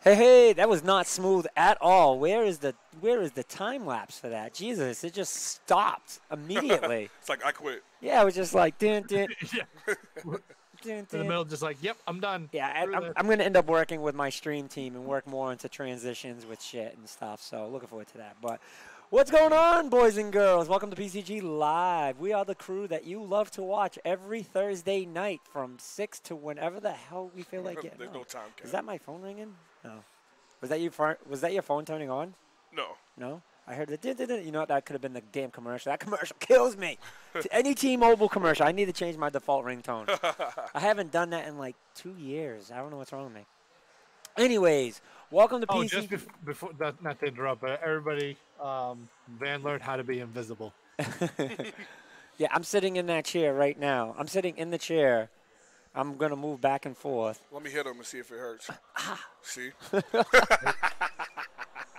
Hey, that was not smooth at all. Where is the time lapse for that? Jesus, it just stopped immediately. It's like I quit. Yeah, it was just like dun, dun, Yeah. dun, In the dun. middle, just like, yep, I'm done. Yeah, Screw I'm, this. I'm gonna end up working with my stream team and work more into transitions with shit and stuff. So looking forward to that. But what's going on, boys and girls? Welcome to PCG Live. We are the crew that you love to watch every Thursday night from 6 to whenever the hell we feel like getting There's on. no time cap. Is that my phone ringing? No. Was that your phone turning on? No. No? I heard the you know what? That could have been the damn commercial. That commercial kills me. Any T-Mobile commercial, I need to change my default ringtone. I haven't done that in like 2 years. I don't know what's wrong with me. Anyways, welcome to Oh, PC. just before that, not to interrupt, but everybody, Van learned how to be invisible. Yeah, I'm sitting in that chair right now. I'm sitting in the chair. I'm going to move back and forth. Let me hit him and see if it hurts. See?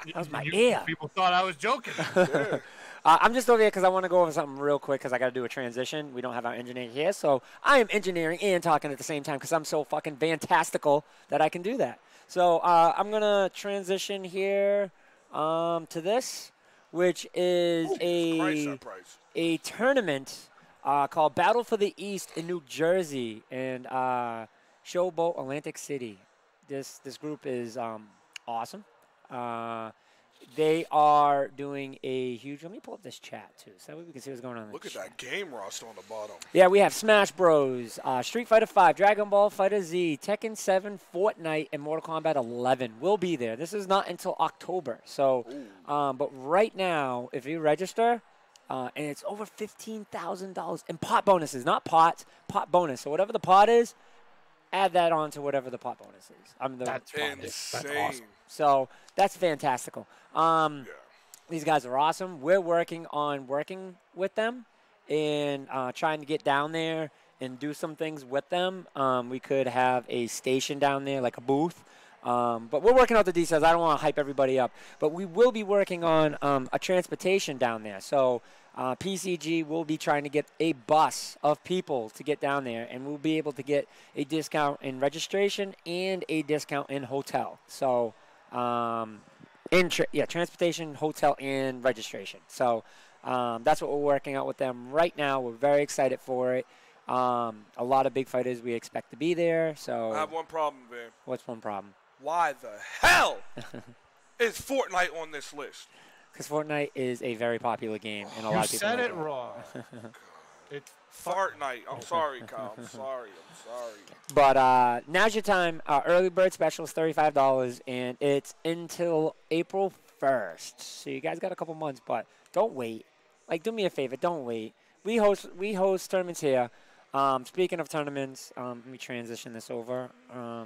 That was my ear. People thought I was joking. Yeah. I'm just over here because I want to go over something real quick because I got to do a transition. We don't have our engineer here, so I am engineering and talking at the same time because I'm so fucking fantastical that I can do that. So I'm going to transition here to this, which is a tournament called Battle for the East in New Jersey and Showboat Atlantic City. This group is awesome. They are doing a huge. Let me pull up this chat too, so that way we can see what's going on. Look at that game roster on the bottom. Yeah, we have Smash Bros, Street Fighter 5, Dragon Ball Fighter Z, Tekken 7, Fortnite, and Mortal Kombat 11 will be there. This is not until October. So, but right now, if you register, and it's over $15,000 in pot bonuses, not pots, pot bonus. So whatever the pot is, add that on to whatever the pot bonus is. That's fun. Insane. That's awesome. So that's fantastical. These guys are awesome. We're working with them and trying to get down there and do some things with them. We could have a station down there, like a booth. But we're working out the details. I don't want to hype everybody up. But we will be working on a transportation down there. So PCG will be trying to get a bus of people to get down there. And we'll be able to get a discount in registration and a discount in hotel. So transportation, hotel, and registration. So that's what we're working out with them right now. We're very excited for it. A lot of big fighters we expect to be there. So I have one problem, man. What's one problem? Why the hell is Fortnite on this list? Because Fortnite is a very popular game, and a lot of people said like it wrong. It's Fortnite. I'm sorry, Kyle. I'm sorry. But now's your time. Early bird special is $35, and it's until April 1st. So you guys got a couple months, but don't wait. Like, do me a favor, don't wait. We host tournaments here. Speaking of tournaments, let me transition this over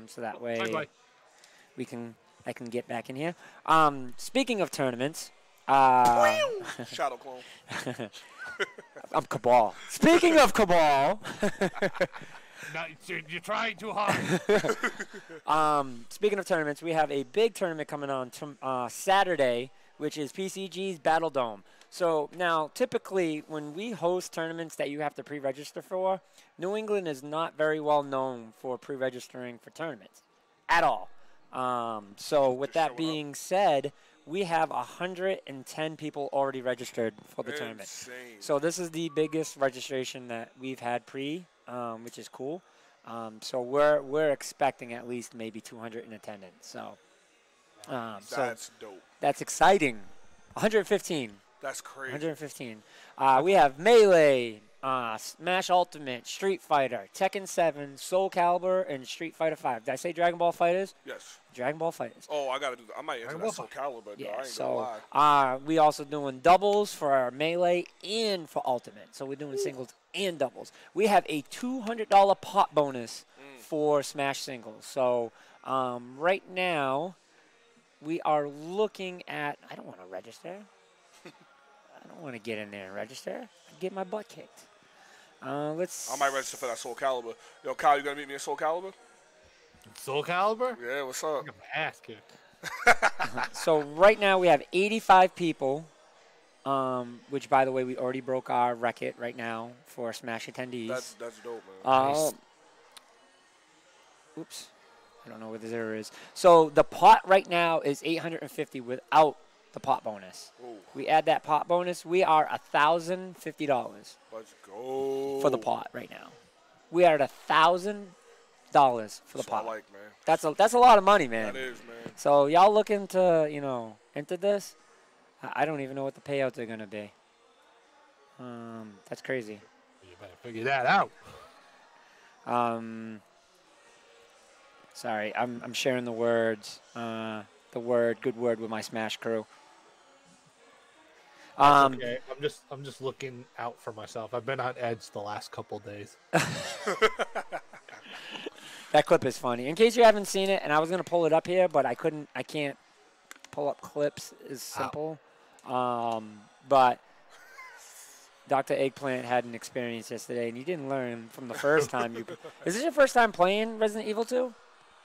so that way I can get back in here. Speaking of tournaments, Shadow clone. I'm Cabal. Speaking of Cabal. No, you're trying too hard. Speaking of tournaments, we have a big tournament coming on Saturday, which is PCG's Battle Dome. So now, typically, when we host tournaments that you have to pre-register for, New England is not very well known for pre-registering for tournaments at all. So with that being said, we have 110 people already registered for the tournament. So this is the biggest registration that we've had which is cool. So we're expecting at least maybe 200 in attendance. So that's dope. That's exciting. 115. That's crazy. 115. We have Melee, Smash Ultimate, Street Fighter, Tekken 7, Soul Calibur, and Street Fighter 5. Did I say Dragon Ball Fighters? Yes. Dragon Ball Fighters. Oh, I might enter that Soul Calibur, but I ain't gonna lie. We also doing doubles for our Melee and for Ultimate. So we're doing singles and doubles. We have a $200 pot bonus for Smash singles. So right now, we are looking at, I don't want to register. I don't want to get in there and register. I'd get my butt kicked. I might register for that Soul Calibur. Yo, Kyle, you gonna meet me at Soul Calibur? Soul Calibur? Yeah, what's up? I'm ass kicked. So right now we have 85 people, which, by the way, we already broke our record right now for Smash attendees. That's dope, man. Oops. I don't know where the 0 is. So the pot right now is 850 without the pot bonus. Ooh. We add that pot bonus, we are $1,050 Let's go. for the pot right now. We are at $1,000 for the That's what I pot. like, man. That's a lot of money, man. That is, man. So y'all looking to enter this? I don't even know what the payouts are gonna be. That's crazy. You better figure that out. Sorry, I'm sharing the words. Good word with my Smash crew. Okay, I'm just looking out for myself. I've been on edge the last couple days. That clip is funny. In case you haven't seen it, and I was gonna pull it up here, but I can't pull up clips. Is simple. But Dr. Eggplant had an experience yesterday, and you didn't learn from the first time. Is this your first time playing Resident Evil 2?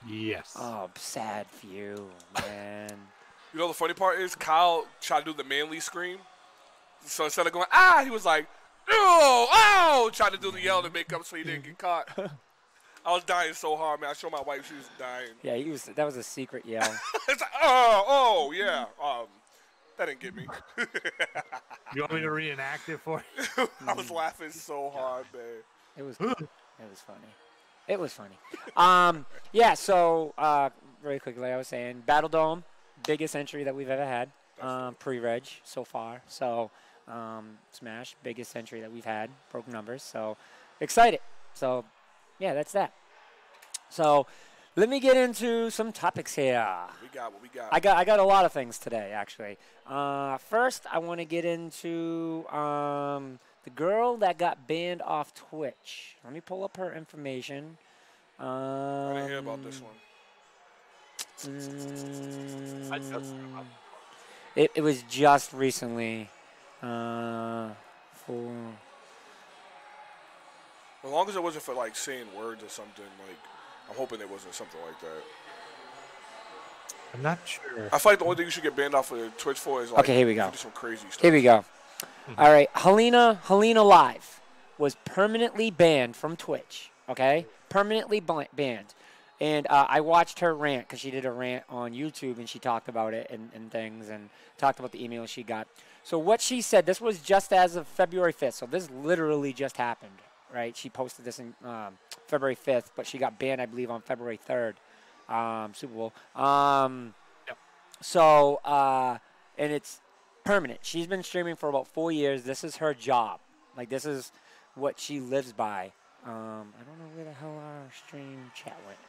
Yes. Oh, sad for you, man. You know the funny part is Kyle tried to do the manly scream. So instead of going, he was like, oh, tried to do the yell to make up so he didn't get caught. I was dying so hard, man. I showed my wife she was dying. Yeah, that was a secret yell. It's like, yeah. That didn't get me. You want me to reenact it for you? I was laughing so hard, man. It was funny. It was funny. Yeah, so very quickly, I was saying, Battle Dome, biggest entry that we've ever had, pre-reg so far. So, Smash, biggest entry that we've had, broken numbers. So, excited. So, yeah, that's that. So, let me get into some topics here. We got what we got. I got a lot of things today, actually. First, I want to get into the girl that got banned off Twitch. Let me pull up her information. I didn't hear about this one. It was just recently. As long as it wasn't for like saying words or something, like I'm hoping it wasn't something like that. I'm not sure. I feel like the only thing you should get banned off of Twitch for is like Okay, here we go. if you do some crazy stuff. Here we go. All right, Helena Live was permanently banned from Twitch. Okay, permanently banned. And I watched her rant because she did a rant on YouTube and she talked about it and things and talked about the email she got. So what she said, this was just as of February 5th. So this literally just happened, right? She posted this in February 5th, but she got banned, I believe, on February 3rd, Super Bowl. Yep. So, and it's permanent. She's been streaming for about 4 years. This is her job. Like, this is what she lives by. I don't know where the hell our stream chat went.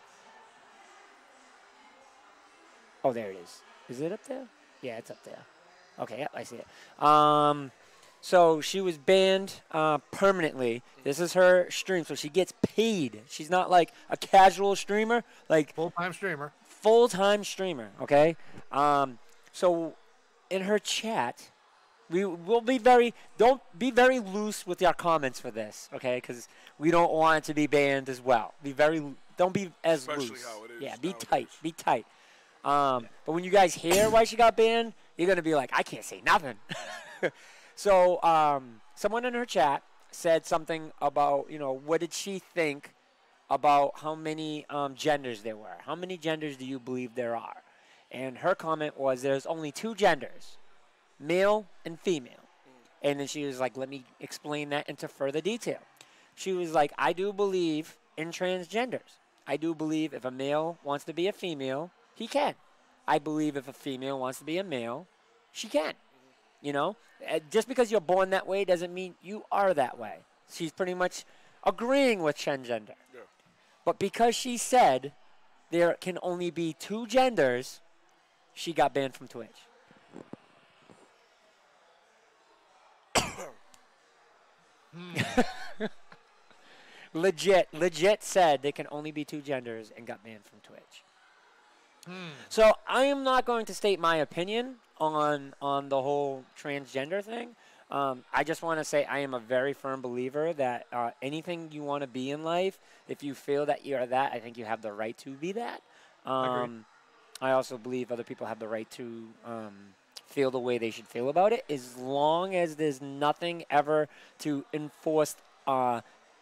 Oh, there it is. Is it up there? Yeah, it's up there. Okay, yep, I see it. So she was banned permanently. This is her stream, so she gets paid. She's not like a casual streamer, like Full-time streamer. Full-time streamer, okay? So in her chat, we will be don't be very loose with your comments for this, okay? Because we don't want it to be banned as well. Don't be as Especially loose. how it is Yeah, be nowadays. tight. Be tight. But when you guys hear why she got banned, you're going to be like, I can't say nothing. So someone in her chat said something about, what did she think about how many genders there were? How many genders do you believe there are? And her comment was there's only 2 genders, male and female. And then she was like, let me explain that into further detail. She was like, I do believe in transgenders. I do believe if a male wants to be a female, he can. I believe if a female wants to be a male, she can. Just because you're born that way doesn't mean you are that way. She's pretty much agreeing with transgender. Yeah. But because she said there can only be 2 genders, she got banned from Twitch. Legit said there can only be 2 genders and got banned from Twitch. So I am not going to state my opinion on the whole transgender thing. I just want to say I am a very firm believer that anything you want to be in life, if you feel that you're that, I think you have the right to be that. I also believe other people have the right to feel the way they should feel about it, as long as there's nothing ever to enforce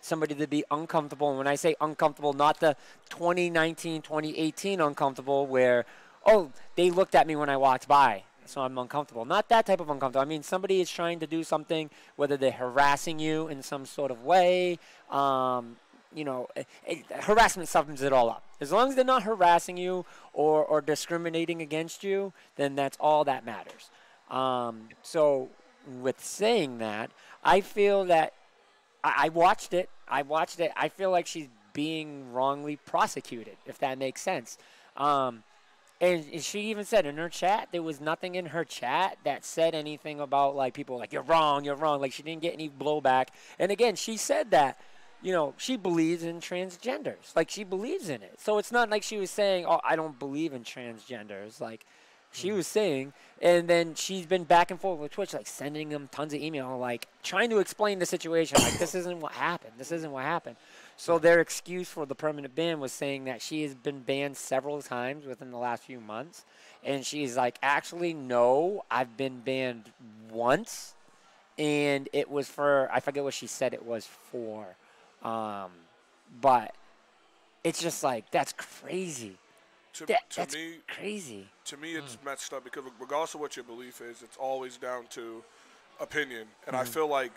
somebody to be uncomfortable. And when I say uncomfortable, not the 2019, 2018 uncomfortable where, oh, they looked at me when I walked by, so I'm uncomfortable. Not that type of uncomfortable. I mean, somebody is trying to do something, whether they're harassing you in some sort of way. Harassment sums it all up. As long as they're not harassing you or discriminating against you, then that's all that matters. So with saying that, I feel that I watched it. I feel like she's being wrongly prosecuted, if that makes sense. And she even said in her chat, there was nothing in her chat that said anything about, like, people like, you're wrong. Like, she didn't get any blowback. And again, she said that, she believes in transgenders. Like, she believes in it. So it's not like she was saying, oh, I don't believe in transgenders. Like, she was saying, and then she's been back and forth with Twitch, like, sending them tons of email, like, trying to explain the situation. Like, this isn't what happened. So their excuse for the permanent ban was saying that she has been banned several times within the last few months. And she's like, actually, no, I've been banned once. And it was for, I forget what she said it was for. But it's just like, that's crazy. That's crazy. To me, it's messed up because regardless of what your belief is, it's always down to opinion. And I feel like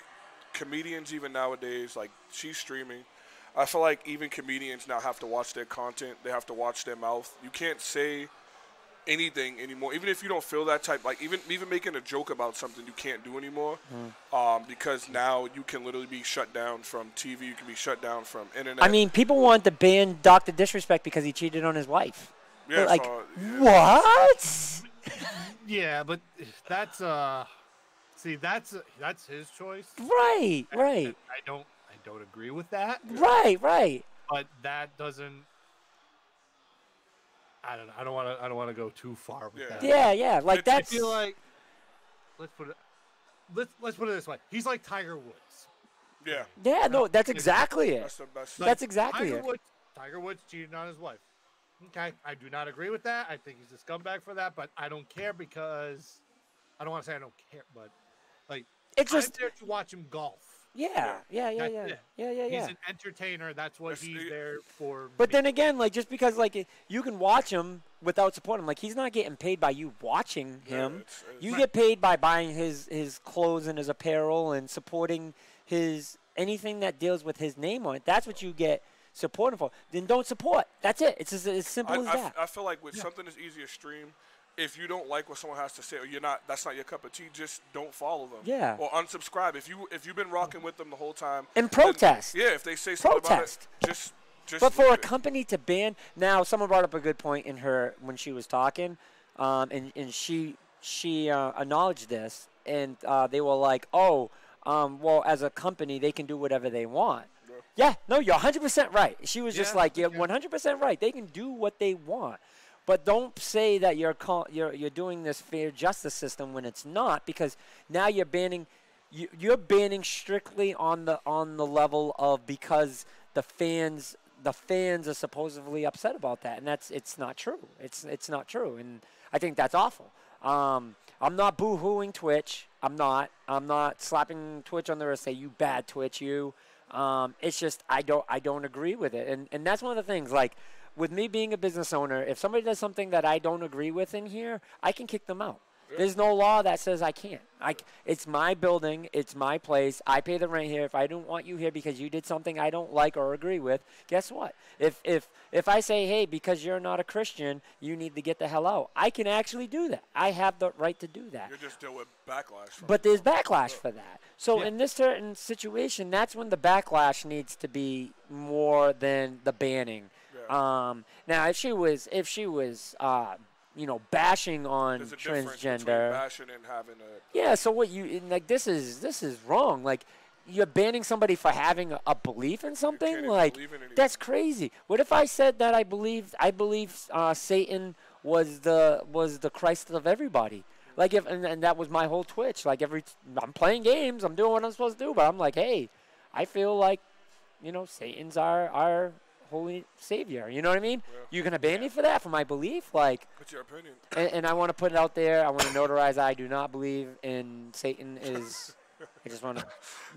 comedians, even nowadays, like, she's streaming. I feel like even comedians now have to watch their content. They have to watch their mouth. You can't say anything anymore, even if you don't feel that type. Like, even making a joke about something you can't do anymore, because now you can literally be shut down from TV. You can be shut down from internet. I mean, people want to ban Dr. Disrespect because he cheated on his wife. Yeah, like, what? Yeah, but that's that's his choice. Right. I don't agree with that. Right. But that doesn't. I don't want to go too far with that. Yeah. Like, I feel like let's put it this way. He's like Tiger Woods. Yeah. Yeah. No, that's exactly it. That's the best. That's exactly it. Tiger Woods cheated on his wife. Okay, I do not agree with that. I think he's a scumbag for that, but I don't care because I don't want to say I don't care, but like, it's just I'm there to watch him golf. Yeah. He's He's an entertainer. That's what he's there for. But then again, like, just because, like, you can watch him without supporting him, like, he's not getting paid by you watching him. You get paid by buying his clothes and his apparel and supporting his anything that deals with his name on it. That's what you get supporting for. Then don't support. That's it. It's as simple as that. I feel like with something as easy as stream, if you don't like what someone has to say, or that's not your cup of tea, just don't follow them. Yeah. Or unsubscribe. If you've been rocking with them the whole time. And protest. Then, if they say something about it, just. But for a company to ban, now someone brought up a good point in her when she was talking, and she acknowledged this, and they were like, well, as a company, they can do whatever they want. Yeah, no, you're 100% right. She was just like, you're 100% right. They can do what they want. But don't say that you're doing this fair justice system when it's not, because now you're banning strictly on the level of because the fans are supposedly upset about that, and it's not true. It's not true, and I think that's awful. I'm not boo-hooing Twitch. I'm not slapping Twitch on the wrist, say you bad Twitch you. It's just I don't agree with it, and that's one of the things. Like, with me being a business owner, if somebody does something that I don't agree with in here, I can kick them out. There's no law that says I can't. It's my building. It's my place. I pay the rent here. If I don't want you here because you did something I don't like or agree with, guess what? If I say, hey, because you're not a Christian, you need to get the hell out, I can actually do that. I have the right to do that. You're just dealing with backlash. But there's backlash for that. So in this certain situation, that's when the backlash needs to be more than the banning. Yeah. Now, if she was bashing on There's a transgender. Bashing and having yeah, so what this is wrong. Like, you're banning somebody for having a belief in something? Like, that's crazy. What if I said that I believe Satan was the Christ of everybody? Like, and that was my whole Twitch. Like, I'm playing games, I'm doing what I'm supposed to do, but I'm like, hey, I feel like, Satan's our holy savior. You know what I mean? Yeah. You're going to ban me for that, for my belief? Like, what's your opinion? And I want to put it out there. I want to notarize I do not believe in Satan is I just want to.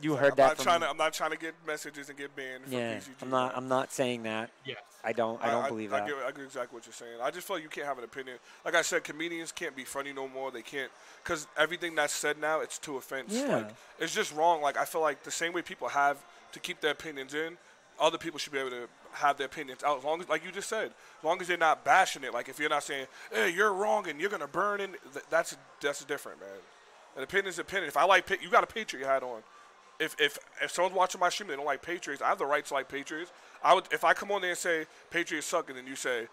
You heard that from me. I'm not trying to get messages and get banned from Yeah, PCG. I'm not saying that. Yes. I don't believe that. I get exactly what you're saying. I just feel like you can't have an opinion. Like I said, comedians can't be funny no more. They can't, because everything that's said now, it's to offense. Yeah. Like, it's just wrong. Like, I feel like the same way people have to keep their opinions in, other people should be able to have their opinions out. As long as, like you just said, as long as they're not bashing it. Like, if you're not saying, hey, you're wrong and you're going to burn in, that's different, man. An opinion's an opinion. If I like, you got a Patriot hat on. If someone's watching my stream and they don't like Patriots, I have the right to like Patriots. If I come on there and say Patriots suck and then you say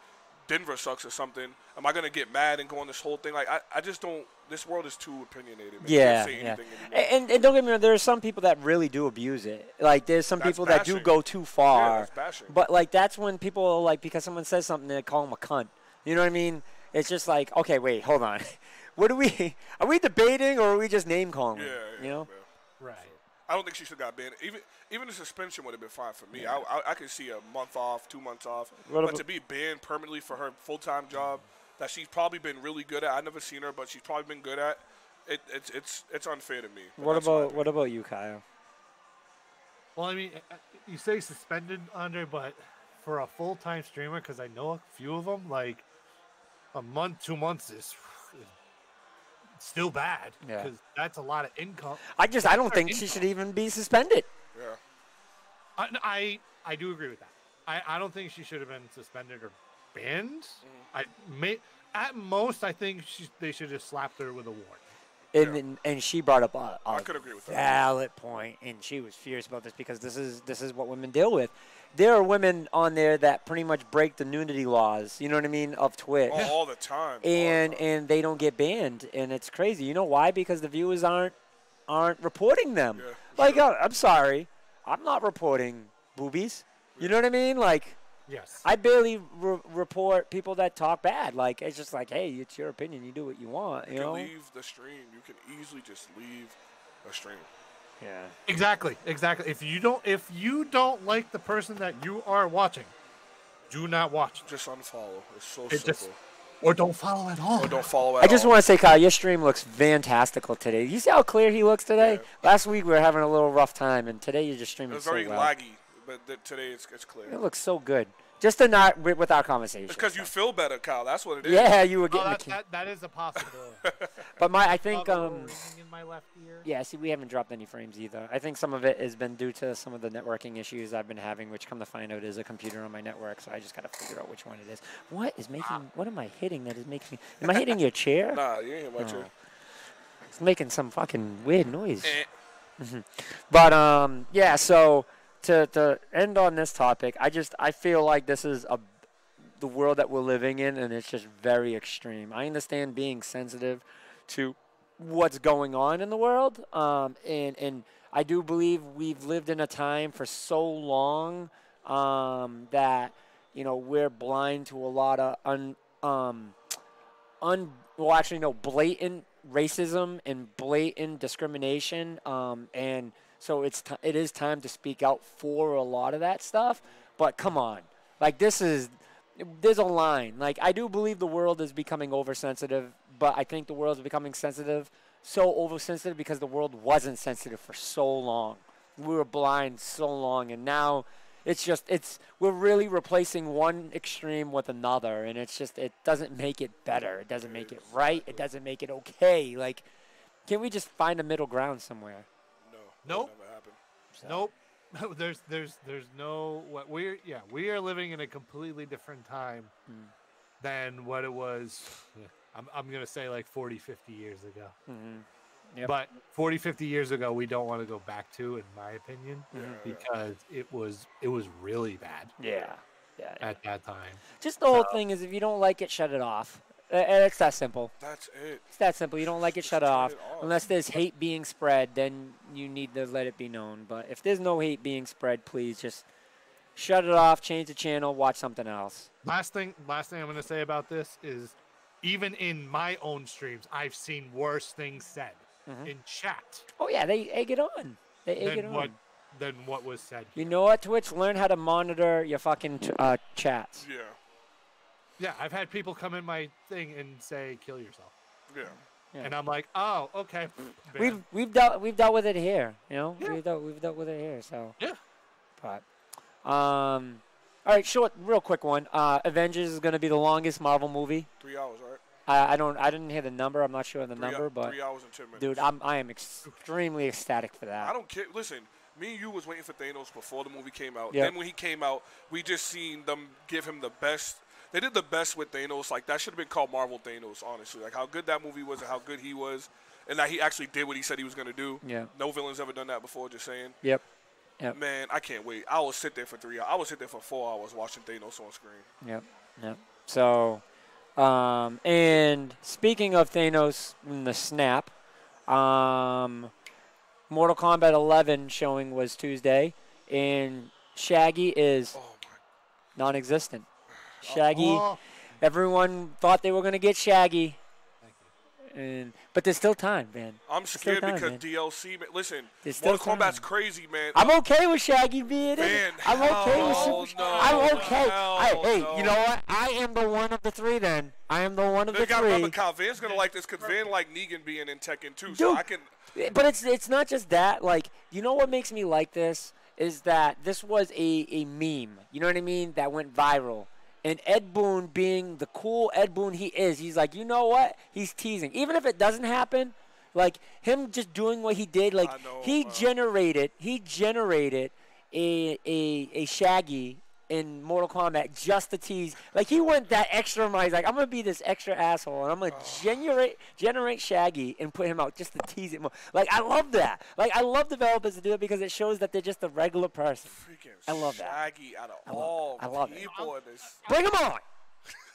Denver sucks or something, am I gonna get mad and go on this whole thing? Like I just don't. This world is too opinionated. Man. Yeah, you can't say yeah. anything And don't get me wrong, there are some people that really do abuse it. Like there's some people that do go too far. Yeah, that's bashing. But like that's when people like because someone says something they call them a cunt. You know what I mean? It's just like okay, wait, hold on. What are we debating or are we just name calling? Yeah, you know. Right. I don't think she should have got banned. Even the suspension would have been fine for me. I could see a month off, 2 months off. But to be banned permanently for her full-time job that she's probably been really good at. I've never seen her, but she's probably been good at. It's unfair to me. What about you, Kyle? Well, I mean, you say suspended under, but for a full-time streamer, because I know a few of them, like a month, 2 months is still bad. Yeah. Because that's a lot of income. I don't think she should even be suspended. Yeah. I do agree with that. I don't think she should have been suspended or banned. At most, I think they should have slapped her with a warning. And she brought up I could agree with that. valid point, and she was furious about this because this is what women deal with. There are women on there that pretty much break the nudity laws, you know what I mean, of Twitch. All the time. And they don't get banned, and it's crazy. You know why? Because the viewers aren't reporting them. Yeah, like, sure. I'm sorry, I'm not reporting boobies. You know what I mean? Like, Yes. I barely report people that talk bad. Like, it's just like, hey, it's your opinion. You do what you want. You know? can leave the stream. You can easily just leave a stream. Yeah. Exactly. If you don't like the person that you are watching, do not watch. Just unfollow. It's so simple. Or don't follow at all. Or don't follow at I just all. want to say, Kyle, your stream looks fantastical today. You see how clear he looks today? Yeah. Last week we were having a little rough time, and today you're just streaming It was so very well. laggy, but today it's clear. It looks so good. Just to not with our conversation. It's because you feel better, Kyle. That's what it is. Yeah, you were getting That is a possibility. But I think Ringing in my left ear. yeah, see, we haven't dropped any frames either. I think some of it has been due to some of the networking issues I've been having, which come to find out is a computer on my network, so I just got to figure out which one it is. What am I hitting that is making me... Am I hitting your chair? Nah, you ain't my chair. It's making some fucking weird noise. But, yeah, so to end on this topic, I feel like this is the world that we're living in, and it's just very extreme. I understand being sensitive to what's going on in the world, and I do believe we've lived in a time for so long that we're blind to a lot of blatant racism and blatant discrimination, and so it is time to speak out for a lot of that stuff. But come on, like there's a line. Like, I do believe the world is becoming oversensitive, but I think the world is becoming so oversensitive because the world wasn't sensitive for so long. We were blind so long, and now we're really replacing one extreme with another, and it doesn't make it better. It doesn't make it right. It doesn't make it okay. Like, can we just find a middle ground somewhere? Nope. Never happened. Nope. There's no what we are living in a completely different time than what it was. I'm gonna say like 40, 50 years ago. Yep. But 40, 50 years ago, we don't want to go back to, in my opinion, because it was really bad. Yeah. At that time. Just the whole thing is, if you don't like it, shut it off. It's that simple. That's it. It's that simple. You don't like it, shut it turn off. it off. Unless there's hate being spread, then you need to let it be known. But if there's no hate being spread, please just shut it off, change the channel, watch something else. Last thing I'm going to say about this is, even in my own streams, I've seen worse things said in chat. Oh, yeah, they egg it on. They egg it on. Than what was said. You know what, Twitch? Learn how to monitor your fucking chats. Yeah. Yeah, I've had people come in my thing and say, kill yourself. Yeah. Yeah. And I'm like, oh, okay. We've dealt with it here. You know, Yeah. we've dealt with it here. So, Yeah. but all right, short, real quick one. Avengers is going to be the longest Marvel movie. 3 hours, right? I didn't hear the number. I'm not sure of the number, but 3 hours and 10 minutes. dude, I am extremely ecstatic for that. I don't care. Listen, me and you was waiting for Thanos before the movie came out. Yep. Then when he came out, we just seen them give him the best. They did the best with Thanos. Like, that should have been called Marvel Thanos, honestly. Like, how good that movie was and how good he was. And that he actually did what he said he was going to do. Yeah. No villain's ever done that before, just saying. Yep. Man, I can't wait. I will sit there for 3 hours. I will sit there for 4 hours watching Thanos on screen. Yep. So, and speaking of Thanos in the snap, Mortal Kombat 11 showing was Tuesday, and Shaggy is Oh, non-existent. Shaggy, Oh. everyone thought they were going to get Shaggy, Thank but there's still time, man. I'm still scared time, because man. DLC, man. Listen, There's still Mortal Kombat's time. crazy, man. I'm okay with Shaggy being in Man, it. I'm okay with hell Super. no, I'm okay. hell Hey, no. you know what? I am the one of the three. Then I am the one of They the got three. remember Kyle Van's gonna like this because Van like Negan being in Tekken too. So Dude. I can. But it's not just that. Like, you know what makes me like this is that this was a meme. You know what I mean? That went viral. And Ed Boon, being the cool Ed Boon he is, he's like, you know what? He's teasing. Even if it doesn't happen, like him just doing what he did, like I know, he generated a Shaggy in Mortal Kombat just to tease. Like, he went that extra mile. He's like, I'm gonna be this extra asshole, and I'm gonna generate Shaggy and put him out just to tease it more. Like, I love that. Like, I love developers to do it because it shows that they're just a regular person. Freaking I love that. Shaggy out of all I love it. people in this. Bring him on. All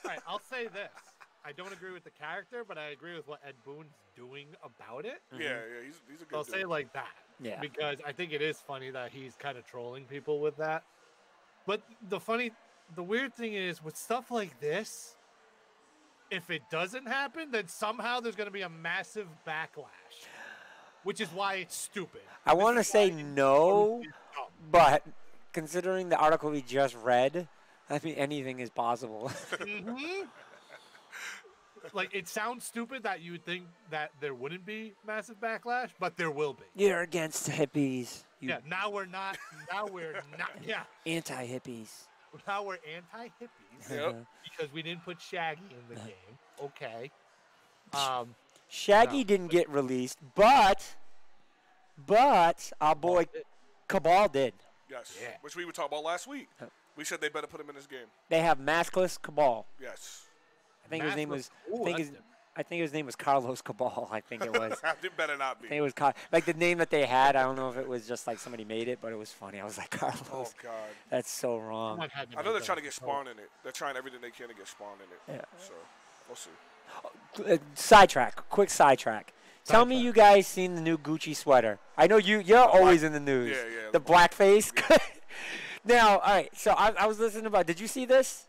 right, I'll say this. I don't agree with the character, but I agree with what Ed Boon's doing about it. Yeah, he's a good I'll dude. say it like that. Yeah. Because I think it is funny that he's kind of trolling people with that. But the weird thing is with stuff like this, if it doesn't happen, then somehow there's going to be a massive backlash, which is why it's stupid. I want to say no, but considering the article we just read, I mean, anything is possible. Mhm. Like, it sounds stupid that you would think that there wouldn't be massive backlash, but there will be. You're against hippies. You Yeah, now we're not. Now we're not. Yeah, anti-hippies. now we're anti-hippies Yep. because we didn't put Shaggy in the game. Okay. Shaggy No. didn't get released, but our boy Cabal did. Yes. Yeah. Which we were talking about last week. We said they better put him in this game. They have maskless Cabal. Yes. I think his name was. Ooh, that's I think his name was Carlos Cabal. I think it was. It better not I be. think it was like the name that they had. I don't know if it was just like somebody made it, but it was funny. I was like, Carlos. Oh God. That's so wrong. Someone had I know make they're that. trying to get Spawn in it. They're trying everything they can to get Spawn in it. Yeah. So we'll see. Sidetrack. Quick sidetrack. Tell me you guys seen the new Gucci sweater. I know you're always in the news. Yeah. The blackface. Now, all right. So I was listening about. Did you see this?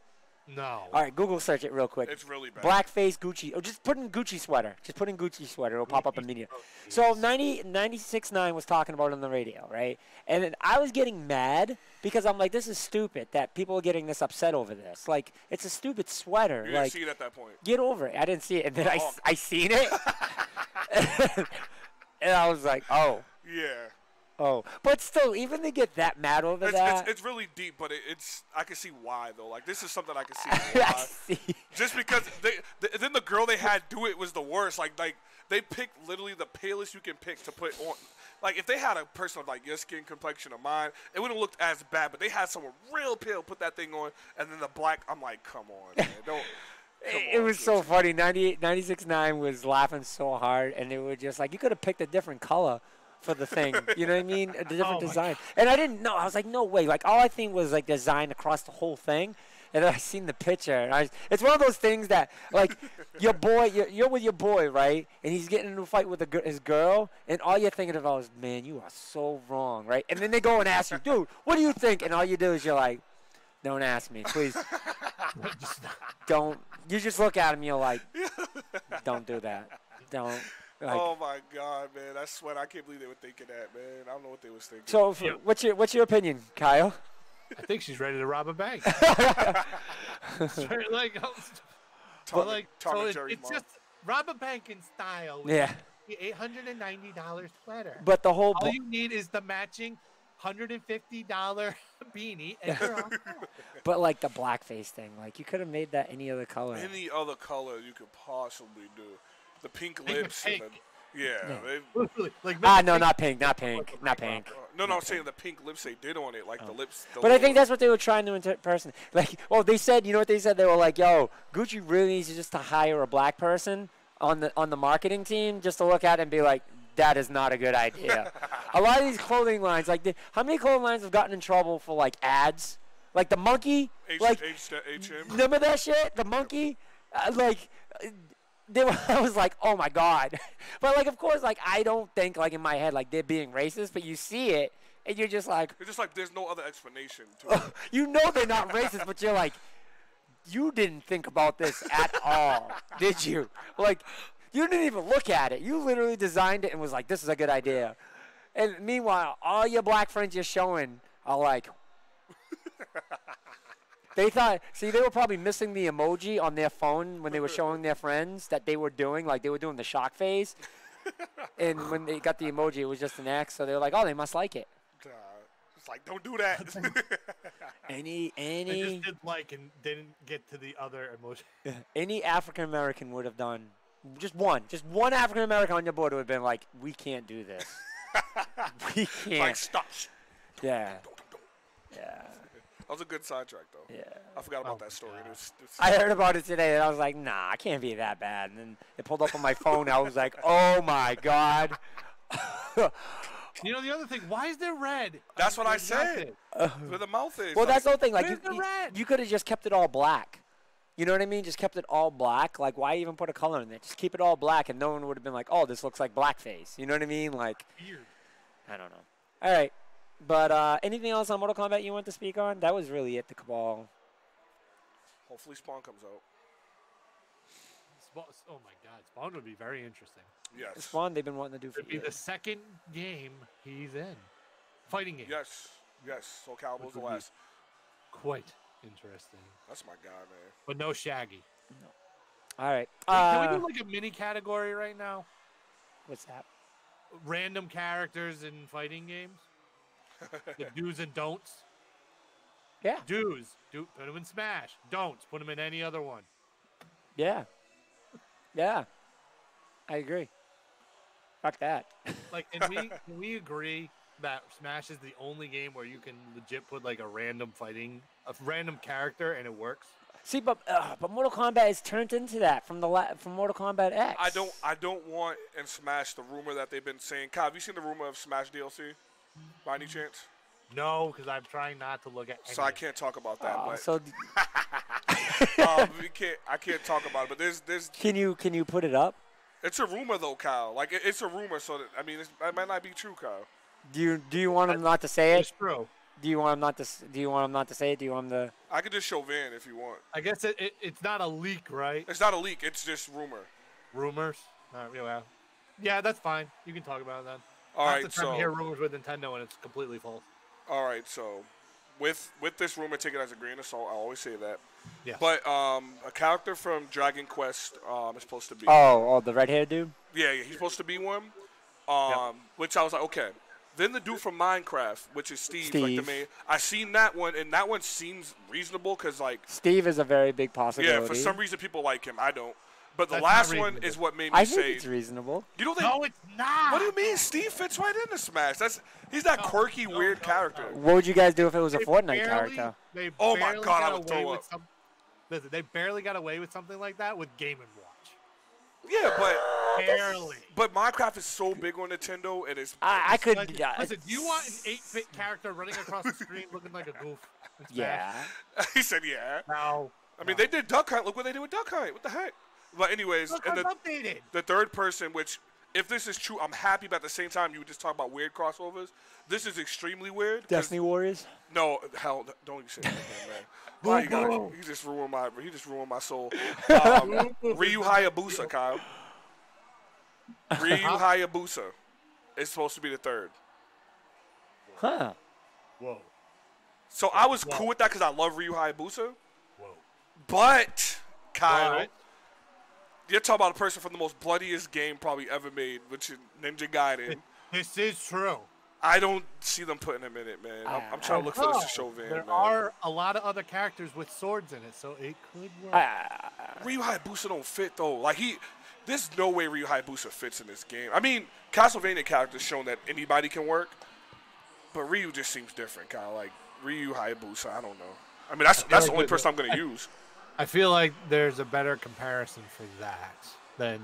No. All right, Google search it real quick. It's really bad. Blackface Gucci. Or just put in Gucci sweater. Just put in Gucci sweater. It'll pop up immediately. So 96.9 was talking about it on the radio, right? And then I was getting mad because I'm like, this is stupid that people are getting this upset over this. Like, it's a stupid sweater. You didn't Like, see it at that point. get over it. I didn't see it. And then Oh. I seen it. And I was like, oh. Yeah. But still, even to get that mad over that. It's really deep, but it's I can see why though. Like this is something I can see I why. see. Just because then the girl they had do it was the worst. Like they picked literally the palest you can pick to put on. Like if they had a person of like your skin complexion or mine, it wouldn't look as bad. But they had someone real pale put that thing on, and then the black. I'm like, come on, man, don't. Come It on, was so Gucci. funny. 96.9 was laughing so hard, and they were just like, you could have picked a different color for the thing. You know what I mean? A different my design. And I didn't know. I was like, no way. Like, all I think was, like, design across the whole thing. And then I seen the picture. And it's one of those things that, like, your boy, you're with your boy, right? And he's getting into a fight with his girl. And all you're thinking about is, man, you are so wrong, right? And then they go and ask you, dude, what do you think? And all you do is you're like, don't ask me, please. Don't. You just look at him, you're like, don't do that. Don't. Like, Oh my God, man! I swear I can't believe they were thinking that, man. I don't know what they was thinking. so, what's your opinion, Kyle? I think she's ready to rob a bank. Straight, like, Tom, like, Tom so and Jerry's it's mom. Robert Bankin style. With Yeah. the $890 sweater. But the whole All you need is the matching $150 beanie, and you're all set. but like the blackface thing, like you could have made that any other color. Any other color you could possibly do. The pink Make it lips. pink. And the, yeah. They, Literally, like, Ah, make no, it not pink, not pink, not pink. no, I'm saying the pink lips they did on it, like the lips. The But I think little- that's what they were trying to person. Like, well, they said, you know what they said? They were like, "Yo, Gucci really needs just to hire a black person on the marketing team just to look at it and be like, that is not a good idea." A lot of these clothing lines, like, how many clothing lines have gotten in trouble for like ads? Like the monkey, like, HM. remember that shit? The monkey, I was like, oh my god. But like, of course, like I don't think like in my head like they're being racist, but you see it and you're just like, It's just like there's no other explanation to it. you know they're not racist, but you're like, you didn't think about this at all, did you? Like, you didn't even look at it. You literally designed it and was like, this is a good idea. And meanwhile, all your black friends you're showing are like, they thought, see, they were probably missing the emoji on their phone when they were showing their friends that they were doing, like they were doing the shock phase. And when they got the emoji, it was just an X, so they were like, oh, they must like it. It's like, don't do that. They just did like and didn't get to the other emotion. Any African American would have done, just one African American on your board would have been like, we can't do this. We can't. Like, stop. Yeah. Yeah. That was a good sidetrack, though. Yeah. I forgot about that story. It was I heard about it today, and I was like, nah, it can't be that bad. And then it pulled up on my phone. I was like, oh, my God. You know, the other thing, why is there red? That's what I There's said. nothing. Where the mouth is. Well, like, that's the whole thing. Like, where's the red? you could have just kept it all black. You know what I mean? Just kept it all black. Like, why even put a color in it? Just keep it all black, and no one would have been like, oh, this looks like blackface. You know what I mean? Like, Weird. I don't know. All right. But anything else on Mortal Kombat you want to speak on? That was really it, the Cabal. Hopefully Spawn comes out. Oh my God, Spawn would be very interesting. Yes. Spawn, they've been wanting to do for It'd be the years. second game he's in, fighting game. Yes. Yes. So Calibur's the Which would be- last. Quite interesting, That's my guy, man. but no Shaggy. All right. Can we do like a mini category right now? What's that? Random characters in fighting games. The do's and don'ts. Yeah. Do's, put them in Smash. Don'ts, put them in any other one. Yeah. Yeah. I agree. Fuck that. Like, can we agree that Smash is the only game where you can legit put like a random character and it works? See, but Mortal Kombat is turned into that from from Mortal Kombat X. I don't want in Smash the rumor that they've been saying. Kyle, have you seen the rumor of Smash DLC? By any chance? No, because I'm trying not to look at. So I can't talk about that. But So I can't talk about it. But there's. can you put it up? It's a rumor though, Kyle. Like it's a rumor, so that, I mean, it might not be true, Kyle. Do you want him not to say It's it? true. Do you want him not to say it? Do you want him to? I could just show Van if you want. I guess it's not a leak, right? It's not a leak. It's just rumor. Rumors. Yeah, that's fine. You can talk about it then. All Half right, the time so you hear rumors with Nintendo and it's completely false. all right, so with this rumor, take it as a grain of salt. I always say that. Yeah. But a character from Dragon Quest is supposed to be. Oh, the red-haired dude. Yeah, he's supposed to be one. Which I was like, okay. Then the dude from Minecraft, which is Steve, like the Steve. main. I seen that one, and that one seems reasonable because, like, Steve is a very big possibility. yeah, for some reason people like him. I don't. But the That's last not one reasonable. is what made me I say. think it's reasonable. You don't think? No, it's not. What do you mean? Steve fits right into Smash. He's that quirky, weird character. What would you guys do if it was a They Fortnite barely- character? they Oh my barely God, I got would away throw with up. Listen, they barely got away with something like that with Game & Watch. Yeah, Barely. but Minecraft is so big on Nintendo, and it's. I could. Like, listen, do you want an 8-bit character running across the screen looking like a goof? in Smash? Yeah. He said, yeah. No. I mean, they did Duck Hunt. Look what they did with Duck Hunt. What the heck? But anyways, Look, and I'm updated. the third person, which, if this is true, I'm happy, but at the same time, you were just talking about weird crossovers. This is extremely weird. 'cause- Destiny Warriors. No, hell, don't even say that, man. Why you gotta, he just ruined my soul. Ryu Hayabusa, Kyle. Ryu Hayabusa is supposed to be the third. Huh. Whoa. So I was cool with that because I love Ryu Hayabusa. Whoa. But, Kyle, Alright. You're talking about a person from the most bloodiest game probably ever made, which is Ninja Gaiden. This is true. I don't see them putting him in it, man. I'm trying to look for this to show Van, There man. are a lot of other characters with swords in it, so it could work. Ryu Hayabusa don't fit though. Like there's no way Ryu Hayabusa fits in this game. I mean, Castlevania characters shown that anybody can work, but Ryu just seems different, kind of like Ryu Hayabusa. I don't know. I mean, that's the only person I'm gonna use. I feel like there's a better comparison for that than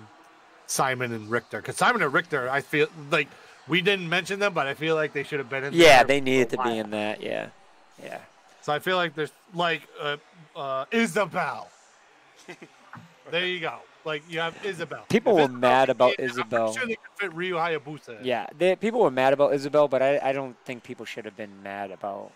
Simon and Richter, because Simon and Richter, I feel like we didn't mention them, but I feel like they should have been in. Yeah, they needed to be in that. Yeah. So I feel like there's like Isabel. There you go. Like you have Isabel. People were mad about I'm Isabel. sure they could fit Ryu Hayabusa. Yeah, people were mad about Isabel, but I don't think people should have been mad about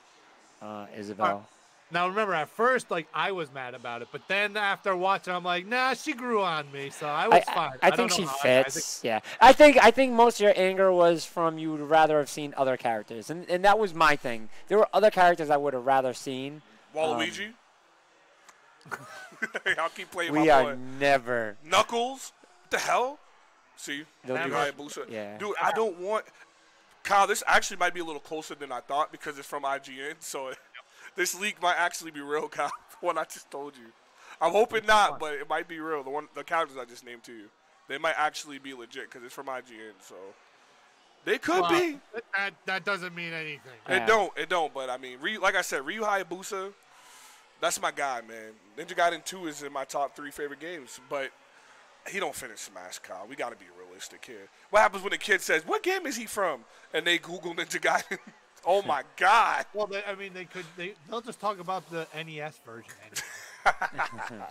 Isabel. Now remember, at first, like I was mad about it, but then after watching, I'm like, nah, she grew on me, so I was fine. I think she fits. Yeah, I think most of your anger was from you would rather have seen other characters, and that was my thing. There were other characters I would have rather seen. Waluigi. I'll keep playing my boy. We are never. Knuckles. What the hell? See, Yeah. Dude, I don't want. Kyle, this actually might be a little closer than I thought because it's from IGN, so this leak might actually be real, Kyle. What I just told you. I'm hoping not, but it might be real. The characters I just named to you, they might actually be legit because it's from IGN, so they could be. That doesn't mean anything. Yeah. It don't. But I mean, like I said, Ryu Hayabusa, that's my guy, man. Ninja Gaiden 2 is in my top 3 favorite games, but he don't finish Smash, Kyle. We got to be realistic here. What happens when a kid says, "What game is he from?" and they Google Ninja Gaiden? Oh my God! Well, they'll just talk about the NES version anyway.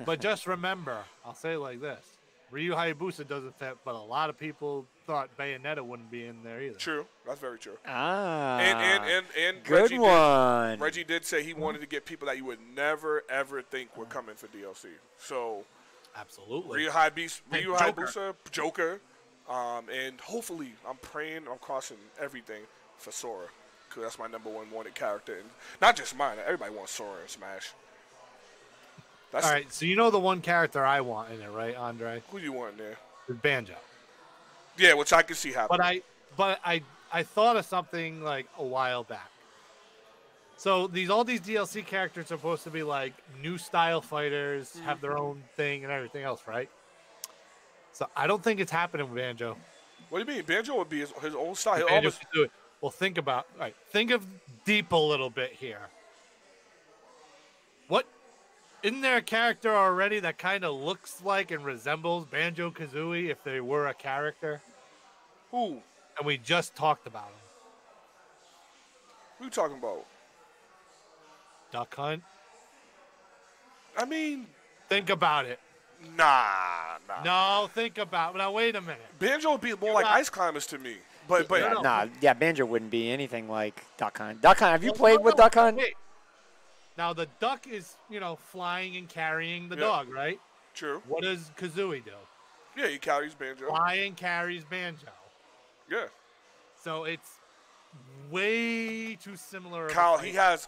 But just remember, I'll say it like this: Ryu Hayabusa doesn't fit, but a lot of people thought Bayonetta wouldn't be in there either. True, that's very true. And good one. Reggie did say he wanted to get people that you would never ever think were coming for DLC. So, absolutely, Ryu Hayabusa, Joker, and hopefully, I'm praying, I'm crossing everything for Sora, because that's my #1 wanted character, and not just mine. Everybody wants Sora in Smash. All right, so you know the one character I want in it, right, Andre? Who do you want in there? The Banjo. Yeah, which I can see happening. But I thought of something like a while back. So all these DLC characters are supposed to be like new style fighters, have their own thing and everything else, right? So I don't think it's happening with Banjo. What do you mean? Banjo would be his own style. Banjo could do it. Well, think of deep a little bit here. What? Isn't there a character already that kind of looks like and resembles Banjo-Kazooie if they were a character? Who? And we just talked about him. Who you talking about? Duck Hunt? I mean... Think about it. Nah. No, think about it. Now, wait a minute. Banjo would be more like Ice Climbers to me. But Banjo wouldn't be anything like Duck Hunt. Duck Hunt, have you played with Duck Hunt? Wait. Now, the duck is, flying and carrying the dog, right? True. What does Kazooie do? Yeah, he carries Banjo. Fly and carries Banjo. Yeah. So it's way too similar. Kyle, he has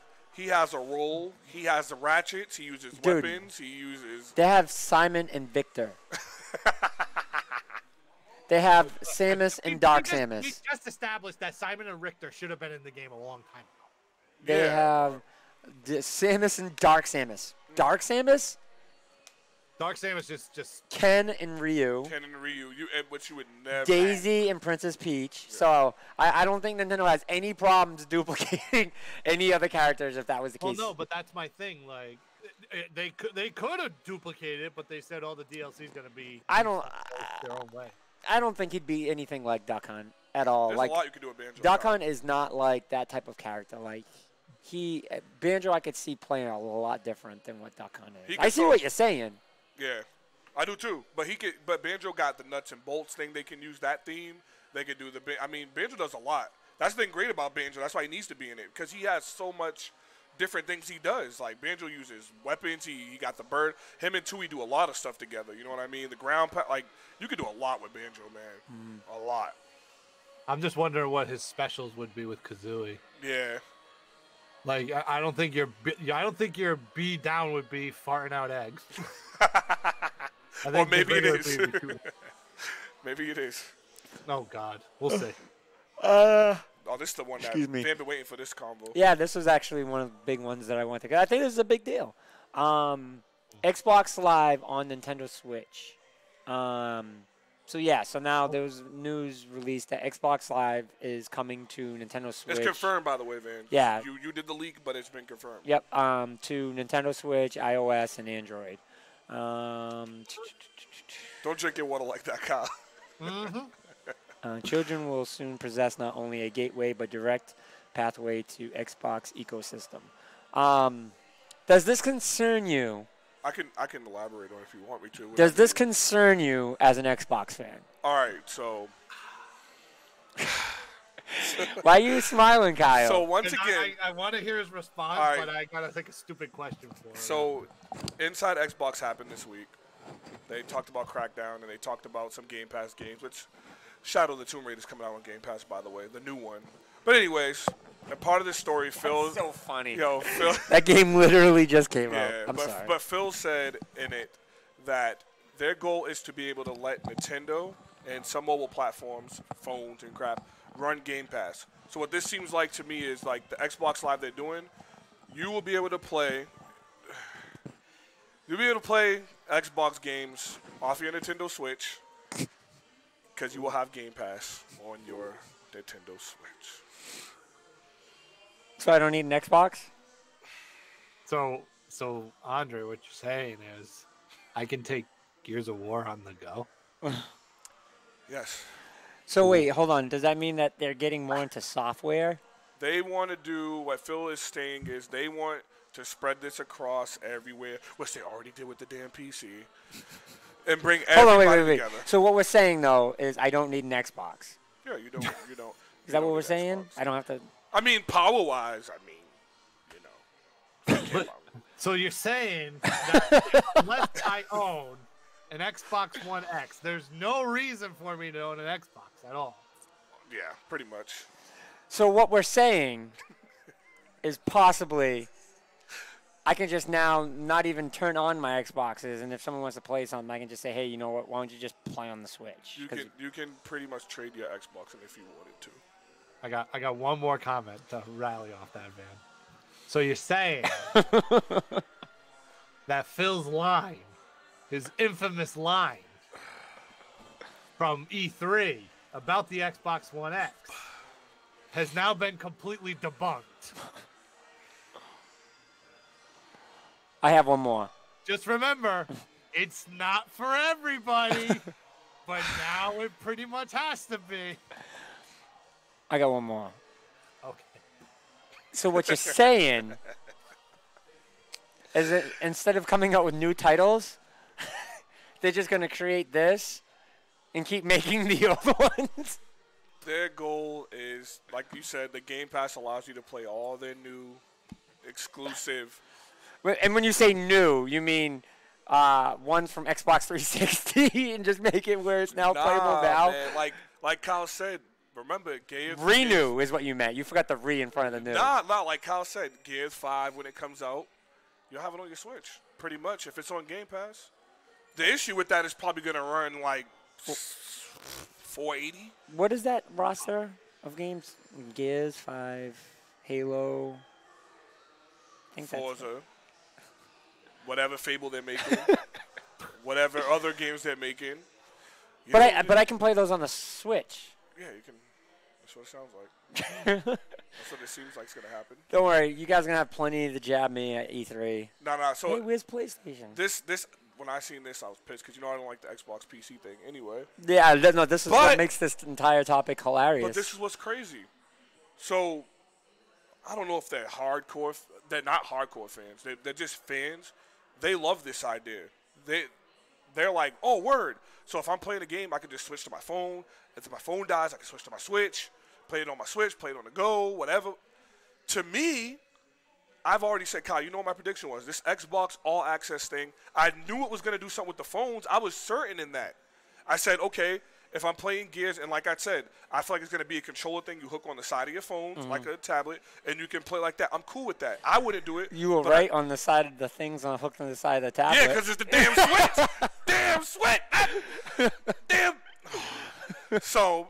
a role. He has the ratchets. He uses weapons. He uses... They have Simon and Victor. They have Samus and Dark Samus. We just established that Simon and Richter should have been in the game a long time ago. They have Samus and Dark Samus. Dark Samus? Dark Samus just Ken and Ryu. Which you would never... Daisy and Princess Peach. Yeah. So I don't think Nintendo has any problems duplicating any other characters if that was the case. Well, no, but that's my thing. Like, they could have duplicated it, but they said all the DLC is going to be their own way. I don't think he'd be anything like Duck Hunt at all. There's like, a lot you can do with Banjo. Duck Hunt is not like that type of character. Like Banjo, I could see playing a lot different than what Duck Hunt is. I see what you're saying. Yeah, I do too. But Banjo got the nuts and bolts thing. They can use that theme. They can do Banjo does a lot. That's the thing great about Banjo. That's why he needs to be in it, because he has so much different things he does. Like, Banjo uses weapons. He got the bird. Him and Tui do a lot of stuff together. You know what I mean? The ground, you could do a lot with Banjo, man. A lot. I'm just wondering what his specials would be with Kazooie. Yeah. Like, I don't think your B down would be farting out eggs. I Or think the maybe it regular is. PCG. Maybe it is. Oh God, we'll see. Oh, this is the one that Excuse me. they've been waiting for this combo. Yeah, this was actually one of the big ones that I wanted to get. I think this is a big deal. Xbox Live on Nintendo Switch. So now there was news released that Xbox Live is coming to Nintendo Switch. It's confirmed, by the way, Van. Yeah. You did the leak, but it's been confirmed. Yep. To Nintendo Switch, iOS, and Android. Don't drink your water like that, Kyle. Children will soon possess not only a gateway but direct pathway to Xbox ecosystem. Does this concern you? I can elaborate on it if you want me to. Does this concern you as an Xbox fan? All right, so Why are you smiling, Kyle? so once And again, I want to hear his response, All right. but I gotta think a stupid question for him. so Inside Xbox happened this week. They talked about Crackdown and they talked about some Game Pass games, which Shadow of the Tomb Raider is coming out on Game Pass, by the way, the new one. But anyways, a part of this story, Phil. so funny. Phil. That game literally just came out. Yeah, I'm sorry. but Phil said in it that their goal is to be able to let Nintendo and some mobile platforms, phones and crap, run Game Pass. So what this seems like to me is like the Xbox Live they're doing, you will be able to play Xbox games off your Nintendo Switch because you will have Game Pass on your Nintendo Switch. So I don't need an Xbox? So Andre, what you're saying is, I can take Gears of War on the go. Yes. So wait, hold on. Does that mean that they're getting more into software? They want to do what Phil is saying is they want to spread this across everywhere, which they already did with the damn PC, and bring Hold on, everybody wait. together. So what we're saying though is I don't need an Xbox. Yeah, you don't. Is that what we're saying? I don't have to. I mean, power-wise, So you're saying that unless I own an Xbox One X, there's no reason for me to own an Xbox at all. yeah, pretty much. So what we're saying is possibly I can just now not even turn on my Xboxes, and if someone wants to play something, I can just say, hey, you know what? Why don't you just play on the Switch? You can pretty much trade your Xbox if you wanted to. I got one more comment to rally off that, man. So you're saying that Phil's line, his infamous line from E3 about the Xbox One X, has now been completely debunked. I have one more. Just remember, it's not for everybody, but now it pretty much has to be. I got one more. Okay. So what you're saying is that instead of coming out with new titles, they're just going to create this and keep making the old ones? Their goal is, like you said, the Game Pass allows you to play all their new exclusive. And when you say new, you mean ones from Xbox 360 and just make it where it's now playable now? Man, like Kyle said, remember Gears. Renew is what you meant. You forgot the re in front of the new. Nah, like Kyle said, Gears 5 when it comes out, you'll have it on your Switch. Pretty much, if it's on Game Pass. The issue with that is probably going to run like 480. What is that roster of games? Gears 5, Halo. I think Forza. Whatever Fable they're making. Whatever other games they're making. But I can play those on the Switch. Yeah, you can. That's what it sounds like. That's what it seems like is going to happen. Don't worry, you guys are going to have plenty to jab me at E3. No. So Hey, where's PlayStation? this when I seen this, I was pissed because I don't like the Xbox PC thing anyway. Yeah, no, this is what makes this entire topic hilarious. But this is what's crazy. So I don't know if they're hardcore. They're not hardcore fans. They're just fans. They love this idea. They're like, oh, word. So if I'm playing a game, I can just switch to my phone. If my phone dies, I can switch to my Switch, play it on my Switch, play it on the go, whatever. To me, I've already said, Kyle, you know what my prediction was? This Xbox All Access thing, I knew it was going to do something with the phones. I was certain in that. I said, okay, if I'm playing Gears, and like I said, I feel like it's going to be a controller thing you hook on the side of your phone, like a tablet, and you can play like that. I'm cool with that. I wouldn't do it. You were right on the side of the things on hooked on the side of the tablet. Yeah, because it's the damn Switch. Damn Switch. Damn. So,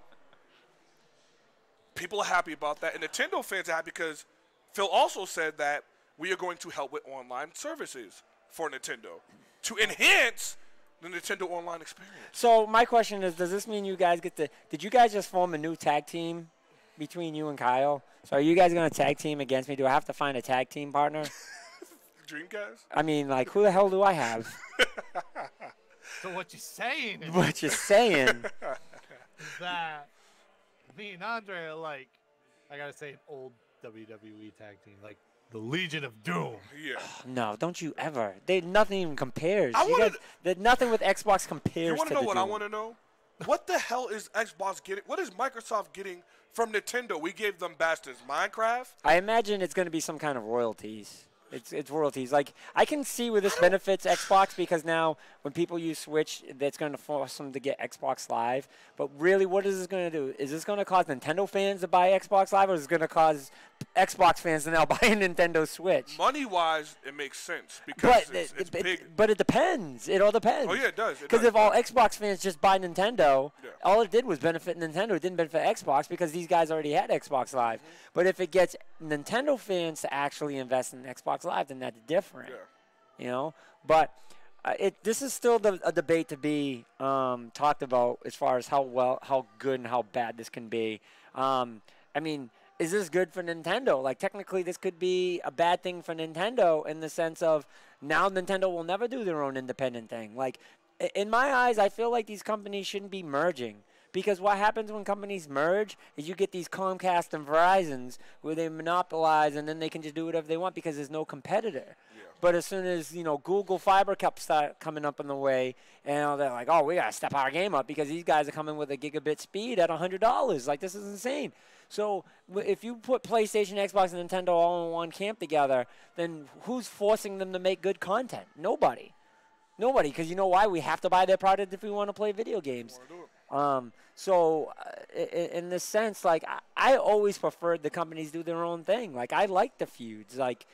people are happy about that. And Nintendo fans are happy because Phil also said that we are going to help with online services for Nintendo to enhance the Nintendo Online experience. So my question is, does this mean you guys get to? Did you guys just form a new tag team between you and Kyle? So are you guys going to tag team against me? Do I have to find a tag team partner? Dreamcast? I mean, like, who the hell do I have? So what you're saying is What you're saying? that me and Andre are like, I gotta say, an old WWE tag team, like the Legion of Doom. Yeah. No, don't you ever. Nothing even compares. I You wanna- guys, nothing with Xbox compares You want to to know the what I Doom. want to know? What the hell is Xbox getting? What is Microsoft getting from Nintendo? We gave them bastards Minecraft. I imagine it's going to be some kind of royalties. It's royalties. Like, I can see where this benefits Xbox because now when people use Switch, that's going to force them to get Xbox Live. But really, what is this going to do? Is this going to cause Nintendo fans to buy Xbox Live, or is it going to cause Xbox fans to now buy a Nintendo Switch? Money-wise, it makes sense because But it's big. but it depends. It all depends. Oh, yeah, it does. Because if all Xbox fans just buy Nintendo, Yeah. all it did was benefit Nintendo. It didn't benefit Xbox because these guys already had Xbox Live. But if it gets Nintendo fans to actually invest in Xbox Live, then that's different. Yeah. You know? But this is still a debate to be talked about as far as how good and how bad this can be. I mean, is this good for Nintendo? Like, technically, this could be a bad thing for Nintendo in the sense of now Nintendo will never do their own independent thing. Like, in my eyes, I feel like these companies shouldn't be merging. Because what happens when companies merge is you get these Comcast and Verizons where they monopolize and then they can just do whatever they want because there's no competitor. Yeah. But as soon as, Google Fiber kept start coming up in the way, and they're like, oh, we got to step our game up because these guys are coming with a gigabit speed at $100. Like, this is insane. So if you put PlayStation, Xbox, and Nintendo all in one camp together, then who's forcing them to make good content? Nobody. Nobody, because you know why? We have to buy their product if we want to play video games. In this sense, like, I always preferred the companies do their own thing. Like, I like the feuds. Like,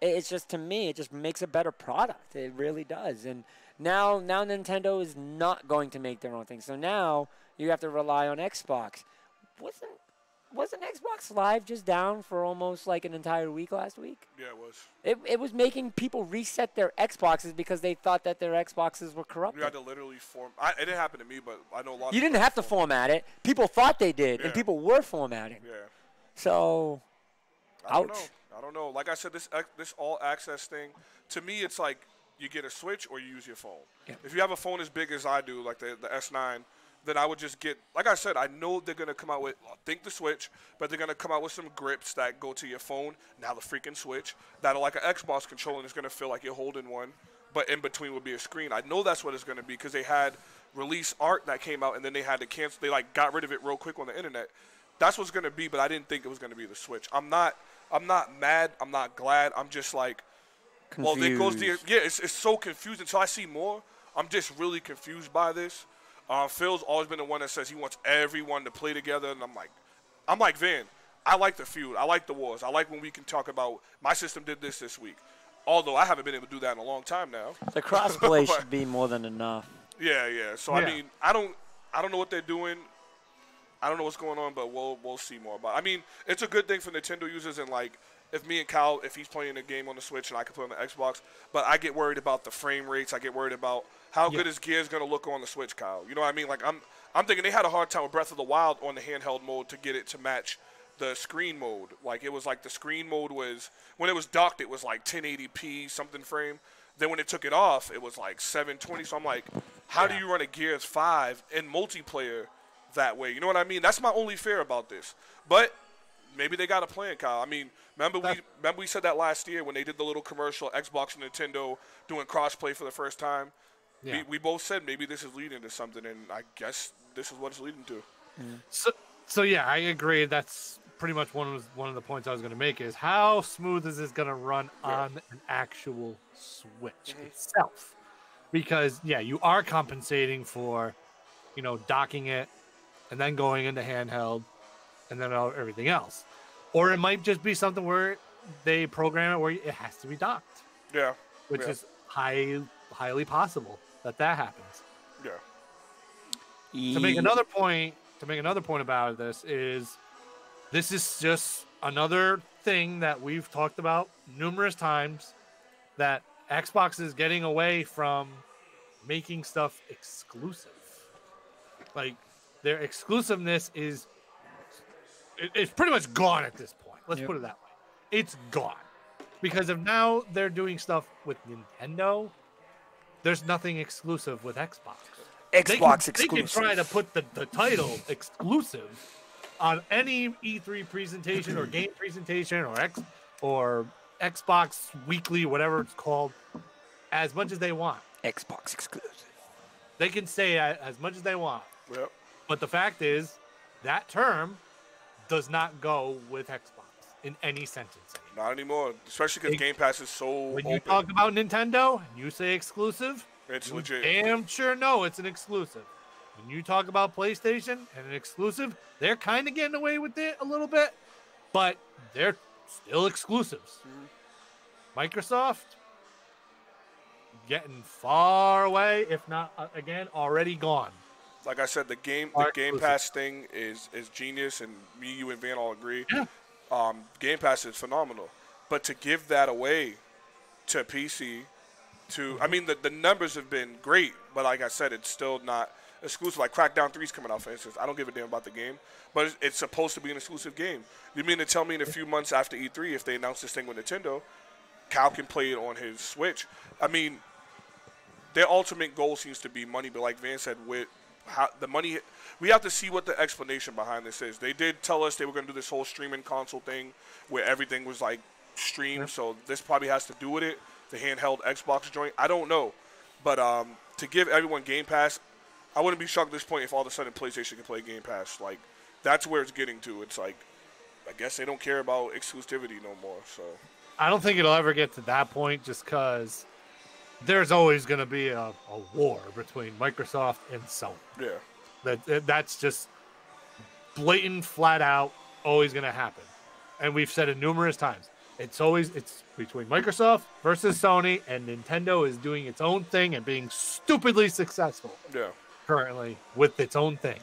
it's just, to me, it just makes a better product. It really does. And now Nintendo is not going to make their own thing. So now you have to rely on Xbox. Wasn't Xbox Live just down for almost like an entire week last week? Yeah, it was. It was making people reset their Xboxes because they thought that their Xboxes were corrupted. We had to literally it didn't happen to me, but I know a lot. You didn't have to format it. People thought they did, and Yeah. people were formatting. Yeah. So, I don't ouch. know. I don't know. Like I said, this all access thing, to me, it's like you get a Switch or you use your phone. Yeah. If you have a phone as big as I do, like the S9, then I would just get, like I said, I know they're going to come out with, the Switch, but they're going to come out with some grips that go to your phone. Now the freaking Switch, that are like an Xbox controller, and it's going to feel like you're holding one, but in between would be a screen. I know that's what it's going to be because they had release art that came out, and then they had to cancel. They, like, got rid of it real quick on the internet. That's what's going to be, but I didn't think it was going to be the Switch. I'm not mad. I'm not glad. I'm just like, Confused. well, there goes the, yeah, it's so confusing. Until I see more, I'm just really confused by this. Phil's always been the one that says he wants everyone to play together, and I'm like Van. I like the feud. I like the wars. I like when we can talk about my system did this week. Although I haven't been able to do that in a long time now. The crossplay should be more than enough. Yeah. So Yeah. I mean, I don't know what they're doing. I don't know what's going on, but we'll see more about it. I mean, it's a good thing for Nintendo users, and like if me and Kyle, if he's playing a game on the Switch and I can play on the Xbox, but I get worried about the frame rates. I get worried about how good is Gears going to look on the Switch, Kyle. You know what I mean? Like I'm thinking they had a hard time with Breath of the Wild on the handheld mode to get it to match the screen mode. Like it was like the screen mode was, when it was docked, it was like 1080p something frame. Then when it took it off, it was like 720. So I'm like, how do you run a Gears 5 in multiplayer that way? You know what I mean? That's my only fear about this. But maybe they got a plan, Kyle. I mean, remember we said that last year when they did the little commercial, Xbox and Nintendo doing crossplay for the first time. Yeah. We both said maybe this is leading to something, and I guess this is what it's leading to. So yeah, I agree. That's pretty much one of the points I was going to make is how smooth is this going to run on an actual Switch itself? Because yeah, you are compensating for docking it and then going into handheld and then everything else. Or it might just be something where they program it where it has to be docked. Yeah. Which is highly possible that happens. Yeah. To make another point about this is just another thing that we've talked about numerous times, that Xbox is getting away from making stuff exclusive. Like, their exclusiveness is it's pretty much gone at this point. Let's put it that way. It's gone. Because if now they're doing stuff with Nintendo, there's nothing exclusive with Xbox. Exclusive. They can try to put the title exclusive on any E3 presentation or game presentation or Xbox Weekly, whatever it's called, as much as they want. Xbox exclusive. They can say as much as they want. Yep. But the fact is, that term does not go with Xbox in any sentence anymore. Not anymore, especially because Game Pass is so When open. you talk about Nintendo and you say exclusive, It's legit. Damn sure no, it's an exclusive. When you talk about PlayStation and an exclusive, they're kind of getting away with it a little bit, but they're still exclusives. Microsoft getting far away, if not again already gone. Like I said, the Game Pass thing is genius, and me, you, and Van all agree. Yeah. Game Pass is phenomenal, but to give that away to PC, I mean, the numbers have been great, but like I said, it's still not exclusive. Like Crackdown 3 is coming out, for instance. I don't give a damn about the game, but it's supposed to be an exclusive game. You mean to tell me in a few months after E3, if they announce this thing with Nintendo, Cal can play it on his Switch? I mean, their ultimate goal seems to be money, but like Van said, with how the money, we have to see what the explanation behind this is. They did tell us they were going to do this whole streaming console thing where everything was like streamed, so this probably has to do with it. The handheld Xbox joint, I don't know, but to give everyone Game Pass, I wouldn't be shocked at this point if all of a sudden PlayStation can play Game Pass. Like, that's where it's getting to. It's like, I guess they don't care about exclusivity no more. So I don't think it'll ever get to that point, just because there's always going to be a war between Microsoft and Sony. yeah, That's just blatant, flat out, always going to happen. And we've said it numerous times. It's between Microsoft versus Sony, and Nintendo is doing its own thing and being stupidly successful. yeah. Currently with its own thing.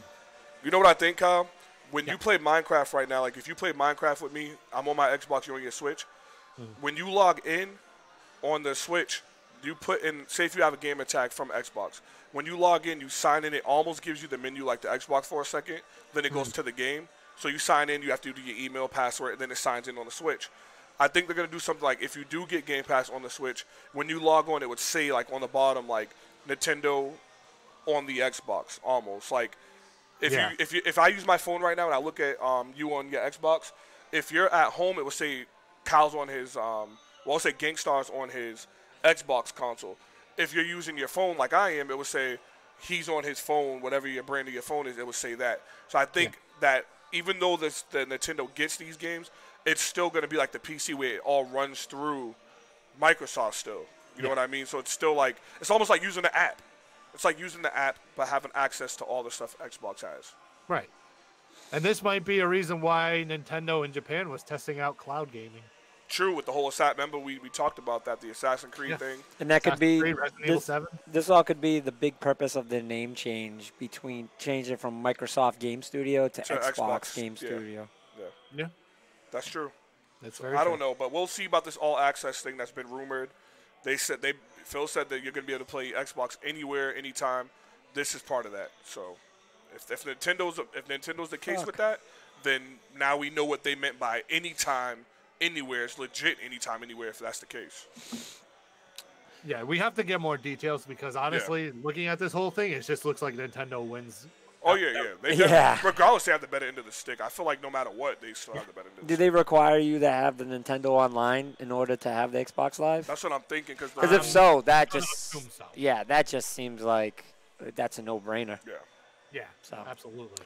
You know what I think, Kyle? When you play Minecraft right now, like if you play Minecraft with me, I'm on my Xbox, you're on your Switch. When you log in on the Switch, you put in, say if you have a game tag from Xbox, when you log in, you sign in, it almost gives you the menu like the Xbox for a second, then it goes to the game. So you sign in, you have to do your email, password, and then it signs in on the Switch. I think they're going to do something like, if you do get Game Pass on the Switch, when you log on, it would say like on the bottom, like Nintendo on the Xbox, almost. Like, if I use my phone right now and I look at you on your Xbox, if you're at home, it would say Kyle's on his, it'll say Gangstar's on his Xbox console. If you're using your phone like I am, it would say he's on his phone, whatever your brand of your phone is, it would say that. So I think that even though the Nintendo gets these games, it's still going to be like the PC where it all runs through Microsoft still. You know what I mean? So it's still like, it's almost like using the app. It's like using the app but having access to all the stuff Xbox has. Right. And this might be a reason why Nintendo in Japan was testing out cloud gaming. True, with the whole remember we talked about that, the Assassin's Creed thing. And that could be, Resident Evil 7. this all could be the big purpose of the name change, between changing from Microsoft Game Studio to Xbox Game Studio. Yeah. That's true. That's very I true. don't know, but we'll see about this all access thing that's been rumored. Phil said that you're going to be able to play Xbox anywhere, anytime. This is part of that. So if Nintendo's the case with that, then now we know what they meant by anytime, anywhere. It's legit anytime, anywhere if that's the case. Yeah, we have to get more details because honestly, looking at this whole thing, it just looks like Nintendo wins. Oh, yeah. Regardless, they have the better end of the stick. I feel like no matter what, they still have the better end of the Do stick. they require you to have the Nintendo Online in order to have the Xbox Live? That's what I'm thinking. Because if so, that I just assume so. that just seems like that's a no-brainer. Yeah. Yeah, So. absolutely.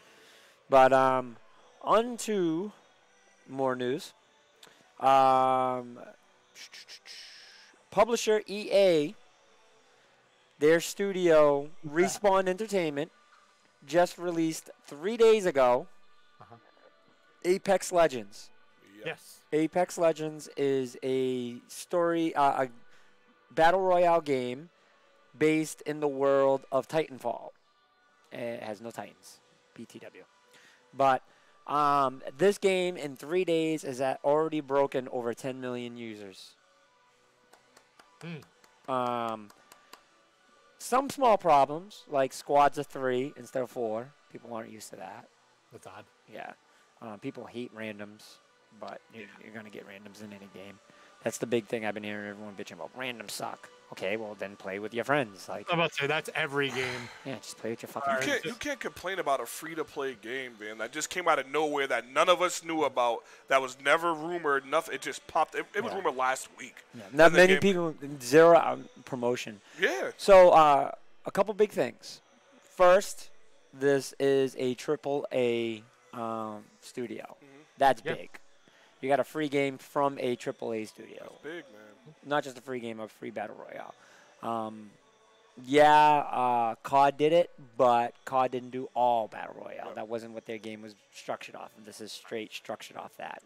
But on to more news. Publisher EA, their studio Respawn Entertainment, just released 3 days ago Uh-huh. Apex Legends. Yeah. Yes. Apex Legends is a story, a battle royale game based in the world of Titanfall. It has no Titans, BTW. But this game in 3 days is already broken over 10 million users. Some small problems, like squads of 3 instead of 4. People aren't used to that. That's odd. Yeah. People hate randoms, but you're going to get randoms in any game. That's the big thing I've been hearing everyone bitching about. Randoms suck. Okay, well, then play with your friends. Like, I'm about to say, that's every game. yeah, just play with your fucking friends. You can't complain about a free-to-play game, man. That just came out of nowhere that none of us knew about. That was never rumored. Nothing. It just popped. It was rumored last week. Yeah. Not And the many game- people, zero promotion. Yeah. So, a couple big things. First, this is a AAA studio. That's Yeah. big. You got a free game from a AAA studio. That's big, man. Not just a free game, a free battle royale. COD did it, but COD didn't do all battle royale. Yep. That wasn't what their game was structured off of. This is straight structured off that.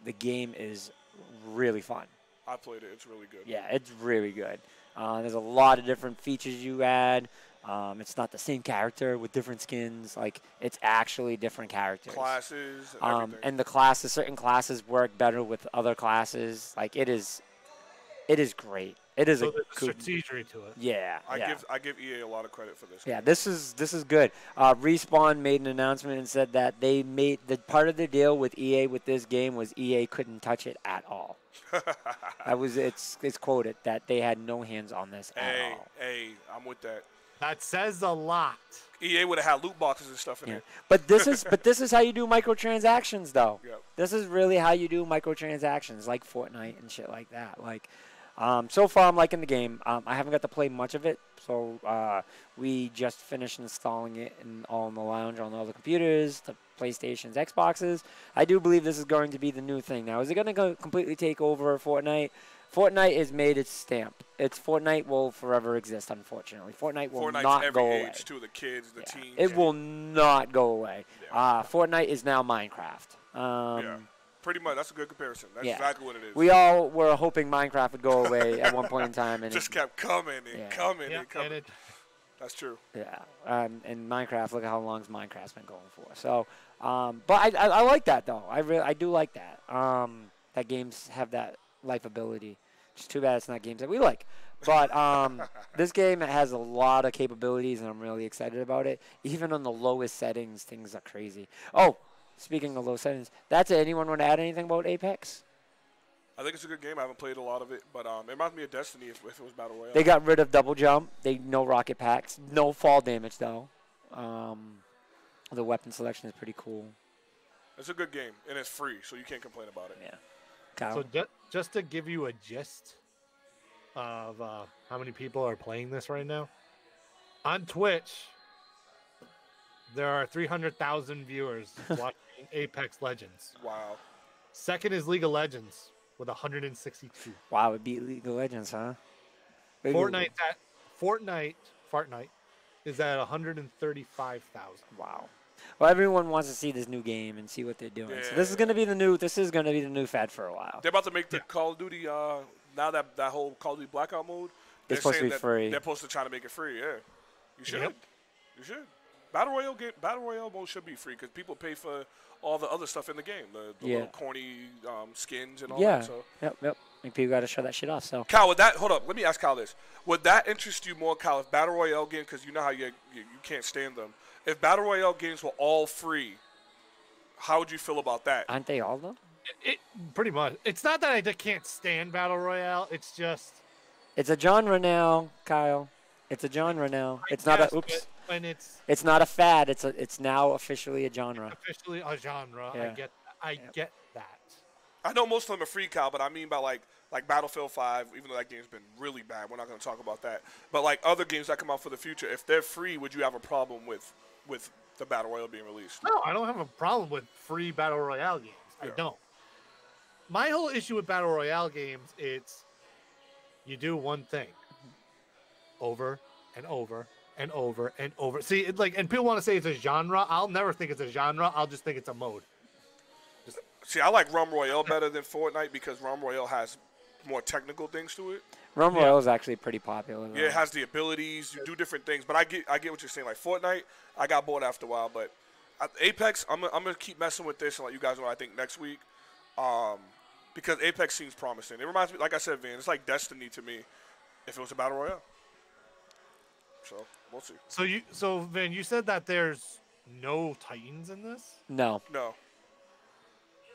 The game is really fun. I played it. It's really good. Yeah, it's really good. There's a lot of different features you add. It's not the same character with different skins. Like, it's actually different characters. Classes and everything. And the classes, certain classes work better with other classes. Like, it is great. It is So a there's good. strategy to it. Yeah, yeah. I give EA a lot of credit for this. Yeah, game. this is good. Respawn made an announcement and said that they made the part of the deal with EA with this game was EA couldn't touch it at all. It's quoted that they had no hands on this at all. Hey, I'm with that. That says a lot. EA would have had loot boxes and stuff in Yeah. it. But this is how you do microtransactions though. Yep. This is really how you do microtransactions like Fortnite and shit like that. Like so far I'm liking the game. I haven't got to play much of it, so we just finished installing it on the lounge on all the computers, the PlayStations, Xboxes. I do believe this is going to be the new thing. Now, is it going to go completely take over Fortnite? Fortnite has made its stamp. Fortnite will forever exist, unfortunately. Fortnite will Fortnite's not every go age away. too. The kids, the teens. It will not go away. Yeah. Fortnite is now Minecraft. Yeah. Pretty much. That's a good comparison. That's Yeah. exactly what it is. We all were hoping Minecraft would go away at one point in time, and just kept coming and Yeah. coming Yeah, and coming. and That's true. yeah. And Minecraft, look at how long Minecraft's been going for. So, but I like that though. I do like that. That games have that lifeability. It's too bad it's not games that we like. But this game has a lot of capabilities, and I'm really excited about it. Even on the lowest settings, things are crazy. Oh, speaking of low settings, that's it. Anyone want to add anything about Apex? I think it's a good game. I haven't played a lot of it, but it reminds me of Destiny if it was Battle Royale. They got rid of double jump. No rocket packs. No fall damage though. The weapon selection is pretty cool. It's a good game, and it's free, so you can't complain about it. Yeah. Kyle? So just to give you a gist of how many people are playing this right now, on Twitch, there are 300,000 viewers watching Apex Legends. Wow. Second is League of Legends with 162. Wow, it beat League of Legends, huh? Fortnite is at 135,000. Wow. Well, everyone wants to see this new game and see what they're doing. So this is Yeah. going to be the new. This is going to be the new fad for a while. They're about to make the Call of Duty, now that whole Call of Duty Blackout mode, they're supposed to saying be that free. They're supposed to try to make it free, yeah. You should. Yep. You should. Battle Royale mode should be free because people pay for all the other stuff in the game, the Yeah. little corny skins and all Yeah. that. So, Yep. And people got to show that shit off. So Kyle, hold up. Let me ask Kyle this: would that interest you more, Kyle, if Battle Royale games? Because you know how you can't stand them. If Battle Royale games were all free, how would you feel about that? aren't they all though? It pretty much. It's not that I can't stand Battle Royale. It's just It's a genre now, Kyle. It's a genre now. It's not Yes, a oops. but when it's It's not a fad. It's now officially a genre. officially a genre. Yeah. I get that. I know most of them are free, Kyle, but I mean by like Battlefield 5, even though that game's been really bad. We're not going to talk about that. But like other games that come out for the future, if they're free, would you have a problem with the Battle Royale being released? No, I don't have a problem with free Battle Royale games. I Yeah. don't. My whole issue with Battle Royale games, it's you do one thing over and over and over and over. See, and people want to say it's a genre. I'll never think it's a genre. I'll just think it's a mode. See, I like Rum Royale better than Fortnite because Rum Royale has more technical things to it. Rum Royale is actually pretty popular. Yeah, it has the abilities. You do different things. But I get what you're saying. Like Fortnite, I got bored after a while. But Apex, I'm gonna keep messing with this and let you guys know what I think next week. Because Apex seems promising. It reminds me, like I said, Van, it's like Destiny to me if it was a battle royale. So we'll see. So Van, you said that there's no Titans in this. No.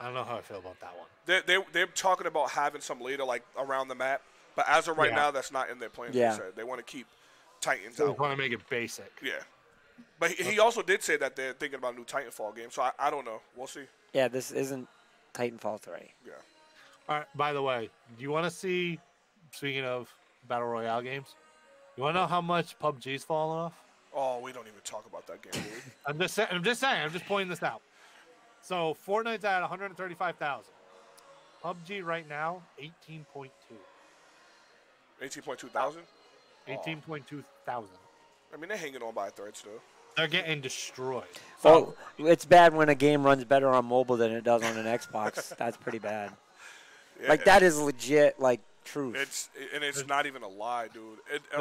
I don't know how I feel about that one. They're talking about having some later, like around the map. But as of right now, that's not in their plans. Yeah. They want to keep Titans They out. want to make it basic. Yeah. But he also did say that they're thinking about a new Titanfall game. So I don't know. We'll see. Yeah, this isn't Titanfall 3. Yeah. All right. By the way, do you want to see? Speaking of battle royale games, you want to know how much PUBG's fallen off? Oh, we don't even talk about that game, dude. I'm just saying. I'm just pointing this out. So Fortnite's at 135,000. PUBG right now 18.2. 18.2 thousand? 18.2 thousand. I mean, they're hanging on by a thread still. They're getting destroyed. Well, it's bad when a game runs better on mobile than it does on an Xbox. That's pretty bad. Yeah, Like, that is legit, like, truth. It's not even a lie, dude.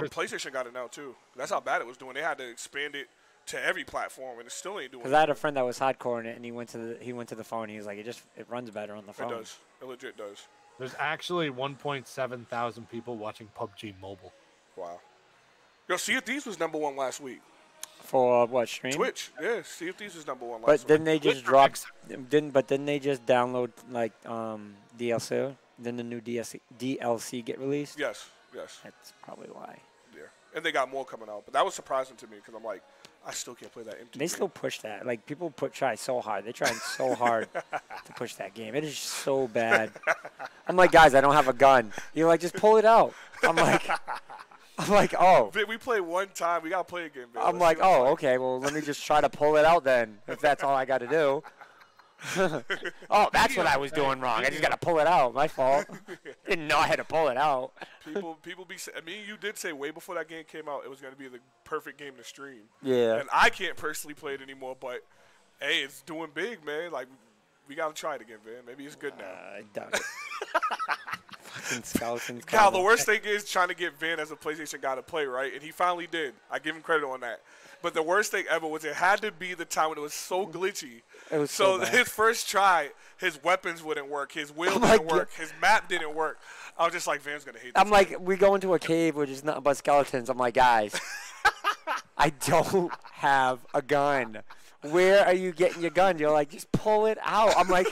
PlayStation got it now, too. That's how bad it was doing. They had to expand it to every platform, and it still ain't doing it. Because I had a friend that was hardcore in it, and he went to the phone, and he was like, it runs better on the phone. It does. It legit does. There's actually 1.7 thousand people watching PUBG Mobile. Wow. Yo, Sea of Thieves was #1 last week. For what, stream? Twitch. Yeah, Sea of Thieves was #1 last week. But didn't they just drop? Didn't they just download like DLC? Didn't the new DLC get released? Yes. That's probably why. Yeah, and they got more coming out, but that was surprising to me because I'm like, I still can't play that empty. They game. still push that. Like people try so hard. They tried so hard to push that game. It is so bad. I'm like, guys, I don't have a gun. You're like, just pull it out. I'm like, oh. We played one time. We gotta play again, man. I'm like, oh, okay. Well, let me just try to pull it out then, if that's all I got to do. Oh, that's what I was doing wrong. I just got to pull it out. My fault. Didn't know I had to pull it out. People I mean, you did say way before that game came out it was going to be the perfect game to stream. Yeah. And I can't personally play it anymore, but hey, it's doing big, man. Like, we got to try it again, man. Maybe it's good now. I doubt it. Fucking skeletons. Cal, the worst thing is trying to get Van as a PlayStation guy to play, right? And he finally did. I give him credit on that. But the worst thing ever was it had to be the time when it was so glitchy. It was so bad. His first try, his weapons wouldn't work. His wheel didn't work. His map didn't work. I was just like, Van's going to hate this. I'm like, we go into a cave which is nothing but skeletons. I'm like, guys, I don't have a gun. Where are you getting your gun? You're like, just pull it out. I'm like,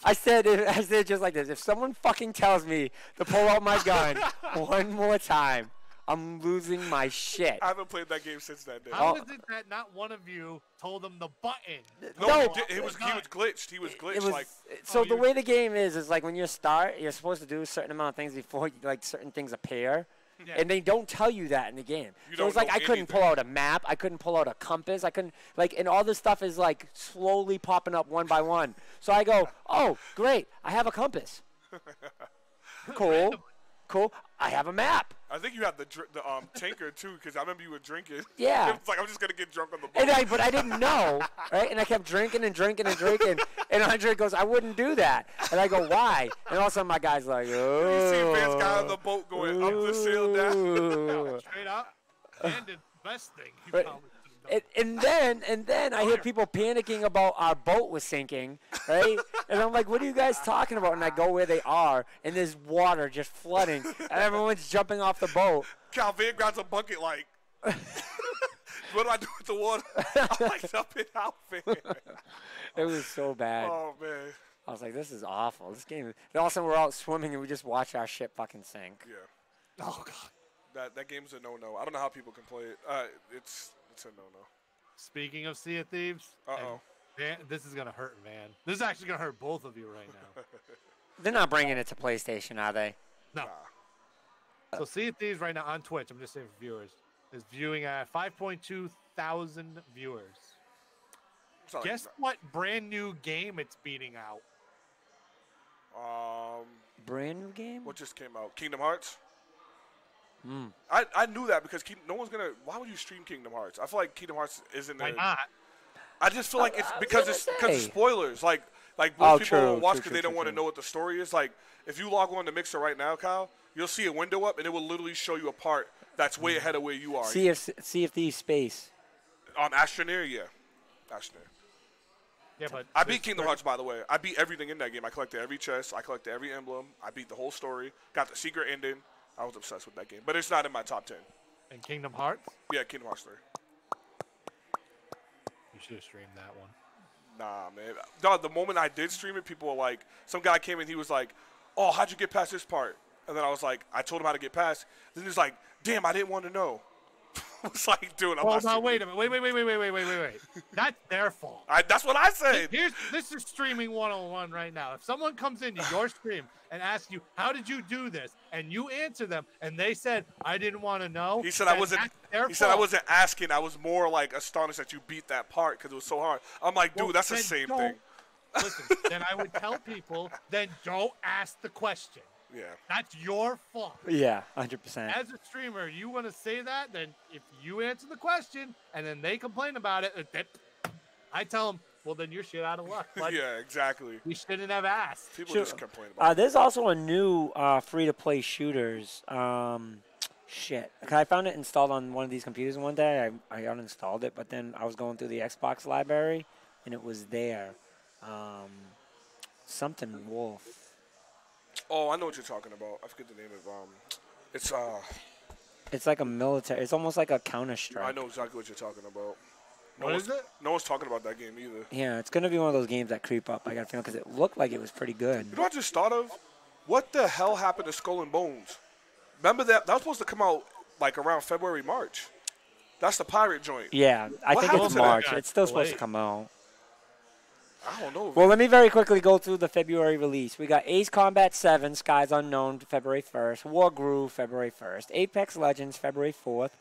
I said just like this. If someone fucking tells me to pull out my gun one more time, I'm losing my shit. I haven't played that game since that day. How is it that not one of you told him the button? No, he was glitched. He was glitched. The way the game is like when you start, you're supposed to do a certain amount of things before like certain things appear. Yeah. And they don't tell you that in the game. So it's like I couldn't pull out a map. I couldn't pull out a compass. I couldn't, like, and all this stuff is, like, slowly popping up one by one. So I go, oh, great. I have a compass. Cool. I have a map. I think you have the tanker, too, because I remember you were drinking. Yeah. It's like, I'm just going to get drunk on the boat. But I didn't know, right? And I kept drinking and drinking and drinking. And Andre goes, I wouldn't do that. And I go, why? And all of a sudden my guy's like, oh. You see Van's guy on the boat going up the sail down. Straight up. And the best thing. And then I hear people panicking about our boat was sinking, right? And I'm like, what are you guys talking about? And I go where they are, and there's water just flooding, and everyone's jumping off the boat. Cal, Van grabs a bucket like, what do I do with the water? I'm like, dump it out, Van. It was so bad. Oh, man. I was like, this is awful. This game. And all of a sudden, we're out swimming, and we just watch our ship fucking sink. Yeah. Oh, God. That game's a no-no. I don't know how people can play it. It's a no-no. Speaking of Sea of Thieves, this is going to hurt, man. This is actually going to hurt both of you right now. They're not bringing it to PlayStation, are they? No. So Sea of Thieves right now on Twitch, I'm just saying for viewers, is viewing at 5.2 thousand viewers. Guess what brand new game it's beating out? Brand new game? What just came out? Kingdom Hearts? I knew that because no one's gonna. Why would you stream Kingdom Hearts? I feel like Kingdom Hearts isn't. Why not? I just feel like it's because of say. spoilers. Like Oh, most people true, won't watch true, because true, they don't true, want to true. know what the story is. Like if you log on to Mixer right now, Kyle, you'll see a window up and it will literally show you a part that's way ahead of where you are. See if these space. Astroneer, yeah, Astroneer. Yeah, but I beat Kingdom Hearts, by the way. I beat everything in that game. I collected every chest. I collected every emblem. I beat the whole story. Got the secret ending. I was obsessed with that game. But it's not in my top 10. in Kingdom Hearts, Yeah, Kingdom Hearts 3. you should have streamed that one. Nah, man. Dog, the moment I did stream it, people were like, some guy came in, he was like, oh, how'd you get past this part? And then I was like, I told him how to get past. Then he was like, damn, I didn't want to know. I was like, dude, I'm Oh, not now streaming. wait a minute. Wait. That's their fault. That's what I said. This is streaming 101 right now. If someone comes into your stream and asks you, how did you do this? And you answer them and they said, I didn't want to know. He said then I wasn't. that's their He said I fault. wasn't asking. I was more like astonished that you beat that part because it was so hard. I'm like, dude, Well, that's the then same don't- thing. Listen, then I would tell people, then don't ask the question. Yeah. That's your fault. Yeah, 100%. As a streamer, you want to say that, then if you answer the question and then they complain about it, I tell them, well, then you're shit out of luck. But Yeah, exactly. you shouldn't have asked. People Sure. just complain about it. There's also a new free-to-play shooters. Shit. 'Cause I found it installed on one of these computers one day. I uninstalled it, but then I was going through the Xbox library, and it was there. Something Wolf. Oh, I know what you're talking about. I forget the name of it's It's like a military. It's almost like a Counter-Strike. I know exactly what you're talking about. What is it? No one's talking about that game either. Yeah, it's gonna be one of those games that creep up. I got a feeling because it looked like it was pretty good. You know what I just thought of? What the hell happened to Skull and Bones? Remember that was supposed to come out like around February, March. That's the pirate joint. Yeah, I What think happened it's to that? March. Got It's still supposed to delayed. come out. I don't know. Well, let me very quickly go through the February release. We got Ace Combat 7, Skies Unknown, February 1st. War Groove, February 1st. Apex Legends, February 4th.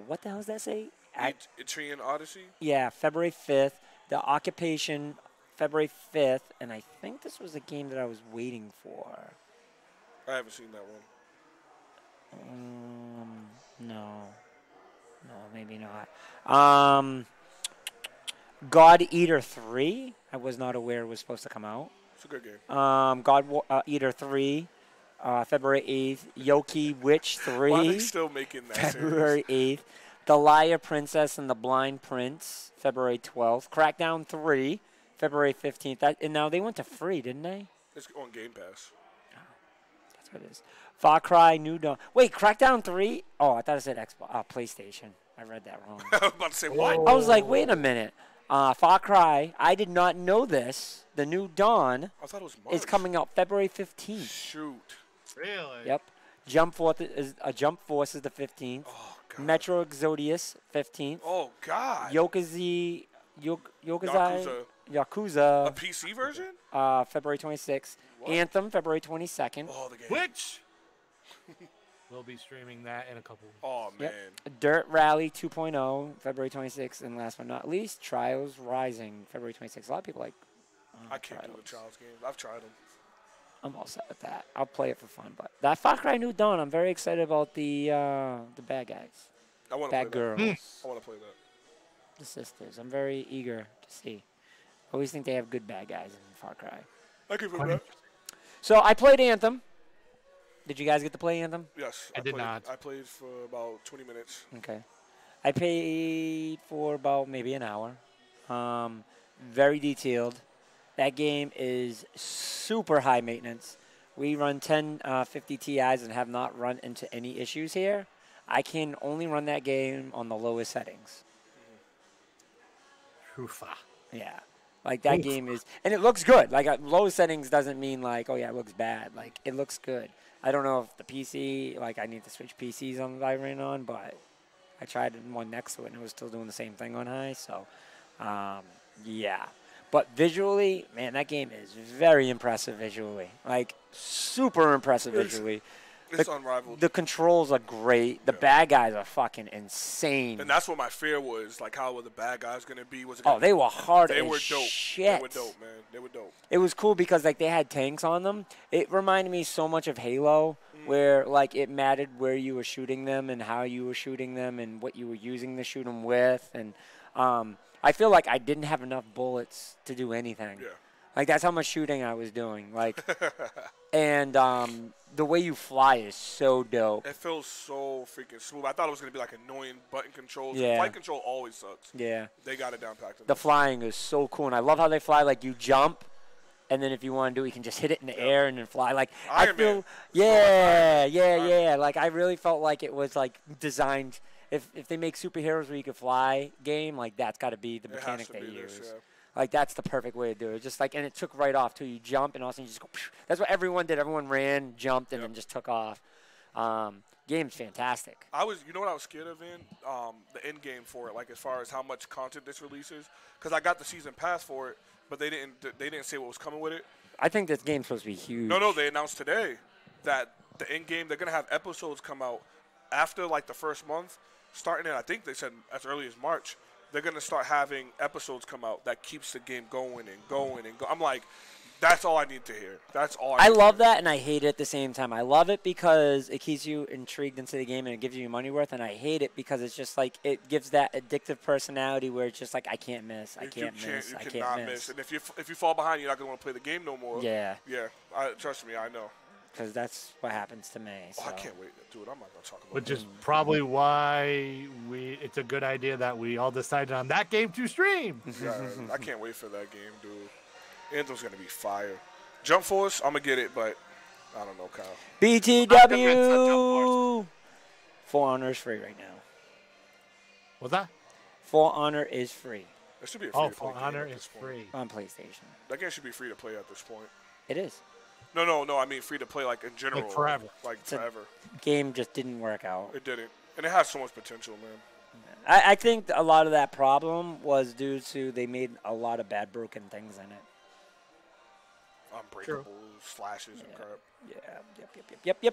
What the hell does that say? Etrian Odyssey. Yeah, February 5th. The Occupation, February 5th. And I think this was a game that I was waiting for. I haven't seen that one. No. No, maybe not. God Eater 3. I was not aware it was supposed to come out. It's a good game. Eater 3, February 8th. Yoki Witch Why are they 3, still making that February series? 8th. The Liar Princess and the Blind Prince, February 12th. Crackdown 3, February 15th. And now they went to free, didn't they? It's on Game Pass. That's what it is. Far Cry New Dawn. Wait, Crackdown 3? Oh, I thought it said Xbox. PlayStation. I read that wrong. I was about to say what? I was like, wait a minute. Far Cry, I did not know this. The New Dawn I thought it was March. is coming out February 15th. Shoot. Really? Yep. Jump Force is the 15th. Oh God. Metro Exodus 15th. Oh God. Yakuza Yakuza. Yakuza A PC version? February 26th. What? Anthem February 22nd. Oh, the game. Which? We'll be streaming that in a couple weeks. Oh man. Yep. Dirt Rally 2.0 February 26th, and last but not least, Trials Rising February 26th. A lot of people like. I can't do the Trials games. I've tried them. I'm all set with that. I'll play it for fun, but that Far Cry New Dawn, I'm very excited about the bad guys, I want to play bad that. girls, I want to play that. the sisters. I'm very eager to see. I always think they have good bad guys in Far Cry. I can play that. So I played Anthem. Did you guys get to play Anthem? Yes. I did played, not. I played for about 20 minutes. Okay. I paid for about maybe an hour. Very detailed. That game is super high maintenance. We run 1050 Ti's and have not run into any issues here. I can only run that game on the lowest settings. Hoofa. Yeah. Like that game is, and it looks good. Like low settings doesn't mean like, oh yeah, it looks bad. Like it looks good. I don't know if the PC, like I need to switch PCs on that I ran on, but I tried one next to it and it was still doing the same thing on high. So, yeah. But visually, man, that game is very impressive visually. Like super impressive visually. It's unrivaled. The controls are great. The bad guys are fucking insane. And that's what my fear was. Like, how were the bad guys going to be? Was it Oh, gonna they were hard They as were dope. shit. They were dope, man. They were dope. It was cool because like they had tanks on them. It reminded me so much of Halo. where like it mattered where you were shooting them and how you were shooting them and what you were using to shoot them with. And I feel like I didn't have enough bullets to do anything. Yeah. Like that's how much shooting I was doing. Like, and the way you fly is so dope. It feels so freaking smooth. I thought it was gonna be like annoying button controls. Yeah. Flight control always sucks. Yeah. They got it down packed. The flying is so cool, and I love how they fly. Like you jump, and then if you want to do it, you can just hit it in the air and then fly. Like I Iron feel, Man. yeah. Like I really felt like it was like designed. If they make superheroes where you can fly game, like that's got to be the mechanic they use. Like that's the perfect way to do it. Just like, and it took right off too. You jump and also you just go. Phew. That's what everyone did. Everyone ran, jumped, and then just took off. Game's fantastic. You know what I was scared of the end game for it, like as far as how much content this releases, because I got the season pass for it, but they didn't say what was coming with it. I think this game's supposed to be huge. No, they announced today that the end game they're gonna have episodes come out after like the first month, starting in I think they said as early as March. They're going to start having episodes come out that keeps the game going and going and going. I'm like, that's all I need to hear. That's all I love that, and I hate it at the same time. I love it because it keeps you intrigued into the game and it gives you your money worth, and I hate it because it's just like it gives that addictive personality where it's just like, I can't miss. I can't miss. I can't miss. And if you fall behind, you're not going to want to play the game no more. Yeah. Yeah. Trust me, I know. Because that's what happens to me. So. Oh, I can't wait. Dude, I'm not going to talk about Which is probably why it's a good idea that we all decided on that game to stream. Yeah, I can't wait for that game, dude. Anthem's going to be fire. Jump Force, I'm going to get it, but I don't know, Kyle. BTW! For Honor is free right now. What's that? For Honor is free. It should be a free to play For game Honor at is this point. free. On PlayStation. That game should be free to play at this point. It is. No, I mean free to play like in general. Like forever. Forever. Game just didn't work out. It didn't. And it has so much potential, man. I think a lot of that problem was due to they made a lot of bad broken things in it. Unbreakable slashes and crap. Yeah. Yep.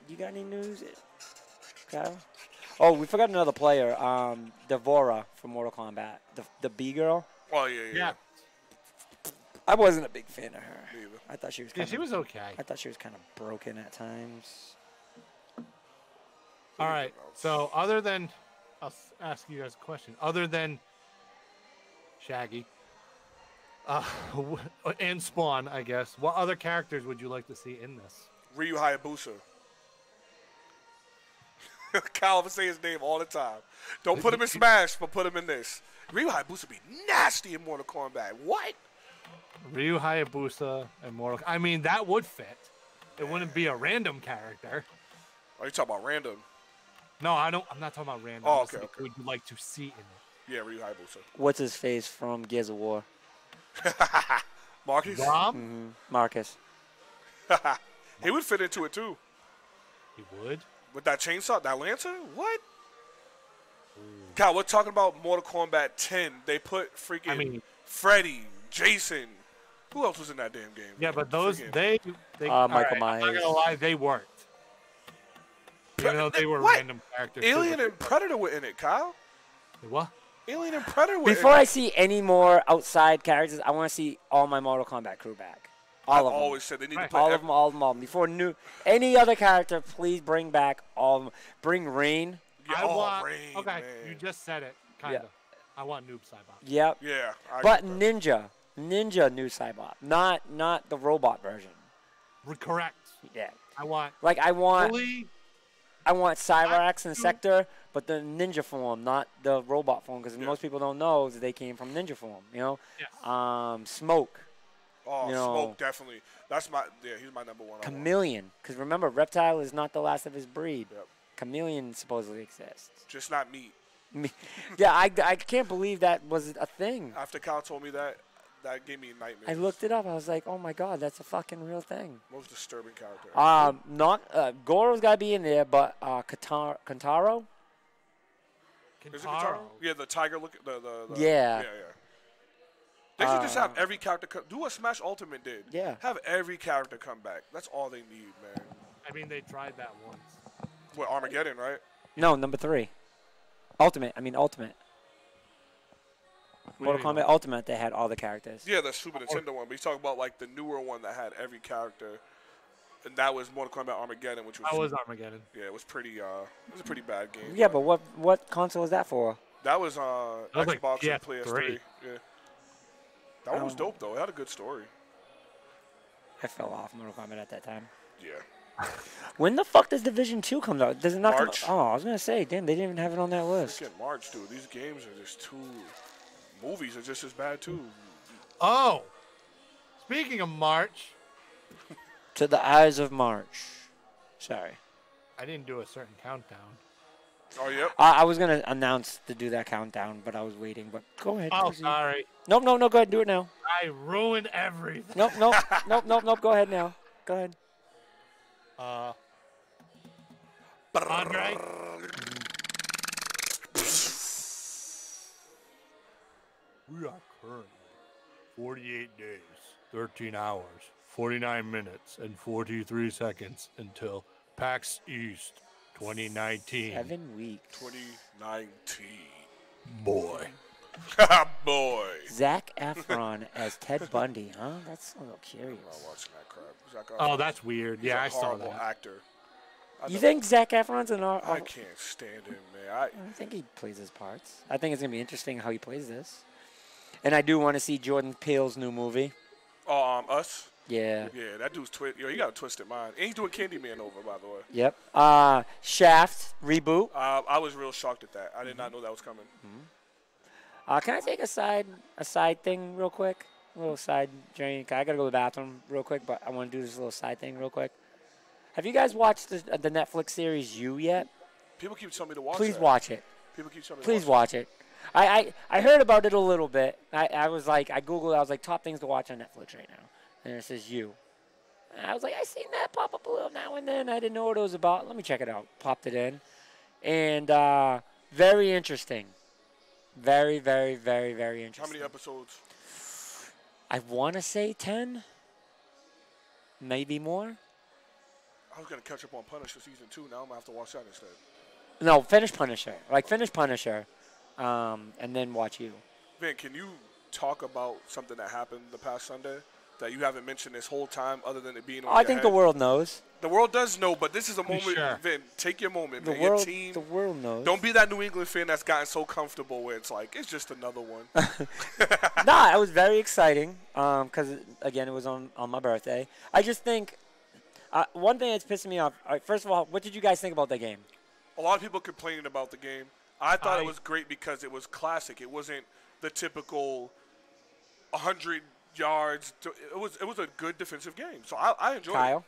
You got any news, Kyle? Oh, we forgot another player. Devora from Mortal Kombat. The B girl. Oh, yeah. I wasn't a big fan of her. Me either. I thought she was. She was okay. I thought she was kind of broken at times. All right. So other than, I'll ask you guys a question. Other than Shaggy, and Spawn, I guess, what other characters would you like to see in this? Ryu Hayabusa. Kyle would say his name all the time. Don't put him in Smash, but put him in this. Ryu Hayabusa be nasty in Mortal Kombat. What? Ryu Hayabusa and Mortal. I mean, that would fit. It wouldn't be a random character. Are you talking about random? No, I don't. I'm not talking about random. Oh, I'm just okay, saying, okay. Would you like to see in it? Yeah, Ryu Hayabusa. What's his face from Gears of War? Marcus? Marcus. He would fit into it too. He would. With that chainsaw, that lantern? What? Kyle, we're talking about Mortal Kombat 10. They put freaking Freddy, Jason. Who else was in that damn game? Yeah, but those they Michael Myers. I'm not gonna lie, they worked. Even though they were random characters. Alien and Predator were in it, Kyle. What? Alien and Predator were Before in I it. see any more outside characters, I want to see all my Mortal Kombat crew back. All of them. Always said they need to play all of them. Before any other character, please bring back all of them. Bring Rain. Yeah, Rain, okay, man. You just said it, kind of. I want Noob Saibot. Yep. Yeah. But Ninja new Cybot, not the robot version. Correct. Yeah. I want Cyrax and Sector, but the ninja form, not the robot form, because most people don't know that they came from ninja form. You know. Yes. Smoke. Oh, you know, Smoke definitely. He's my number one. Chameleon, because remember, Reptile is not the last of his breed. Yep. Chameleon supposedly exists. Just not meat. Yeah, I can't believe that was a thing. After Kyle told me that gave me nightmares. I looked it up. I was like, oh my god, that's a fucking real thing. Most disturbing character. Goro's got to be in there, but Kentaro. Is it Kentaro? Yeah, the tiger look. The yeah. Yeah. They should just have every character do what Smash Ultimate did. Yeah. Have every character come back. That's all they need, man. I mean, they tried that once. What, Armageddon, right? No, number 3. Ultimate. Mortal Kombat Ultimate, they had all the characters. Yeah, the Super Nintendo one. But he's talking about like the newer one that had every character, and that was Mortal Kombat Armageddon, which was. That was Armageddon. Yeah, it was pretty. It was a pretty bad game. Yeah, but what console was that for? That was was like Xbox and PS3. PS3. Yeah. That one was dope though. It had a good story. I fell off Mortal Kombat at that time. Yeah. When the fuck does Division 2 come out? Does it not March. come? Oh, I was gonna say, damn, they didn't even have it on that list. Look at March, dude. These games are just too. Movies are just as bad too. Oh, speaking of March, To the Eyes of March. Sorry. I didn't do a certain countdown. Oh yep. I was gonna announce to do that countdown, but I was waiting. But go ahead. Oh, proceed. sorry. Nope, no, go ahead, do it now. I ruined everything. Nope. Go ahead now. Go ahead. Andre? We are currently 48 days, 13 hours, 49 minutes, and 43 seconds until PAX East 2019. 7 weeks. 2019. Boy. Boy. Zac Efron as Ted Bundy, huh? That's a little curious. I'm not watching that crap. Zac Oh, Efron, that's weird. he's Yeah, a I saw horrible that. actor. You think Zac Efron's an art? I can't stand him, man. I think he plays his parts. I think it's going to be interesting how he plays this. And I do want to see Jordan Peele's new movie. Us? Yeah. Yeah, that dude's Yo, he got a twisted mind. And he's doing Candyman over, by the way. Yep. Shaft reboot. I was real shocked at that. I did not know that was coming. Can I take a side thing real quick? A little side journey. I got to go to the bathroom real quick, but I want to do this little side thing real quick. Have you guys watched the Netflix series You yet? People keep telling me to watch Please that. watch it. People keep telling me Please to watch watch it. I heard about it a little bit. I was like, I Googled it. I was like, top things to watch on Netflix right now. And it says You. And I was like, I seen that pop up a little now and then. I didn't know what it was about. Let me check it out. Popped it in. And very interesting. Very, very, very, very interesting. How many episodes? I want to say 10. Maybe more. I was going to catch up on Punisher season 2. Now I'm going to have to watch that instead. No, finish Punisher. Finish Punisher. And then watch You. Vin, can you talk about something that happened the past Sunday that you haven't mentioned this whole time other than it being on I your think head? the world knows. The world does know, but this is a moment. Sure. Vin, take your moment. The man. world, your team. the world knows. Don't be that New England fan that's gotten so comfortable where it's like, it's just another one. Nah, it was very exciting because, again, it was on my birthday. I just think one thing that's pissing me off, first of all, what did you guys think about that game? A lot of people complaining about the game. I thought it was great because it was classic. It wasn't the typical 100 yards. It was a good defensive game. So I enjoyed Kyle?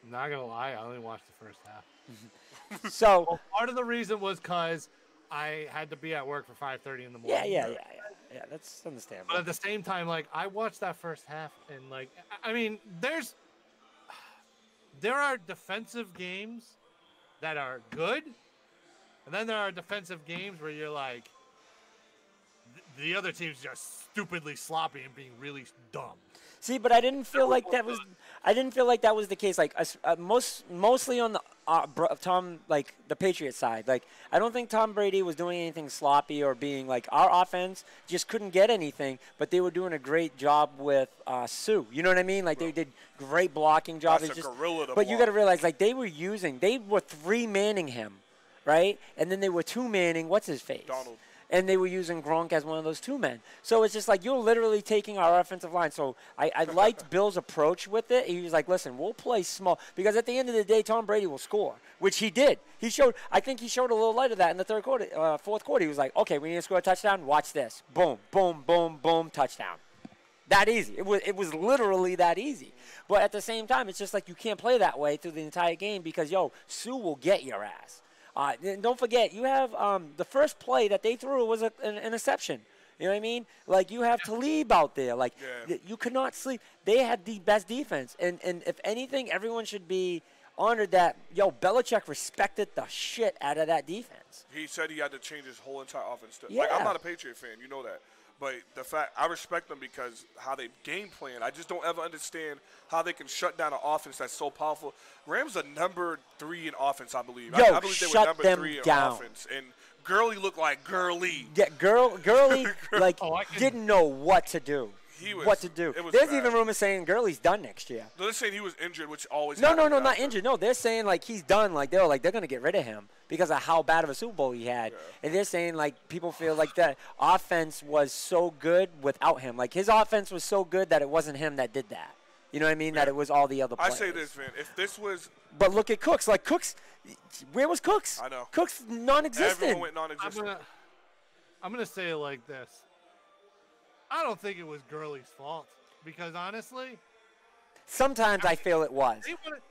I'm not going to lie, I only watched the first half. So, Well, part of the reason was because I had to be at work for 5:30 in the morning. yeah, that's understandable. But at the same time, I watched that first half, and I mean, there are defensive games that are good, and then there are defensive games where you're like, the other team's just stupidly sloppy and being really dumb. See, but I didn't feel like that was. I didn't feel like that was the case. Mostly on the the Patriots side. I don't think Tom Brady was doing anything sloppy or being our offense just couldn't get anything. But they were doing a great job with Sue. You know what I mean? They did great blocking job. That's It's a gorilla to but you block. got to realize they were 3-manning him, right? And then they were 2-manning what's his face? Donald. And they were using Gronk as one of those 2 men. So it's just you're literally taking our offensive line. So I liked Bill's approach with it. He was like, listen, we'll play small. Because at the end of the day, Tom Brady will score, which he did. I think he showed a little light of that in the fourth quarter. He was like, okay, we need to score a touchdown. Watch this. Boom, boom, boom, boom, touchdown. That easy. It was literally that easy. But at the same time, it's just you can't play that way through the entire game because, Sue will get your ass. Don't forget, you have the first play that they threw was an interception. You know what I mean? You have Talib out there. You could not sleep. They had the best defense. And if anything, everyone should be honored that, Belichick respected the shit out of that defense. He said he had to change his whole entire offense. Yeah. I'm not a Patriot fan. You know that. But the fact, I respect them because how they game plan. I just don't ever understand how they can shut down an offense that's so powerful. Rams are number 3 in offense, I believe. I believe they were shut number them 3 in down. offense. And Gurley looked like Gurley. Yeah, Gurley like Oh, I can- didn't know what to do. He was, What to do? It was There's bad. even rumors saying Gurley's done next year. No, they're saying he was injured, which always No, happens not after. injured. No, they're saying like he's done. Like they're gonna get rid of him because of how bad of a Super Bowl he had. And they're saying like people feel like that offense was so good without him. Like his offense was so good that it wasn't him that did that. You know what I mean? That it was all the other I players. say this, man. If this was, But look at Cooks. Like Cooks, where was Cooks? I know. Cooks non-existent. everyone went non-existent. I'm gonna say it like this. I don't think it was Gurley's fault because honestly, Sometimes I feel it was.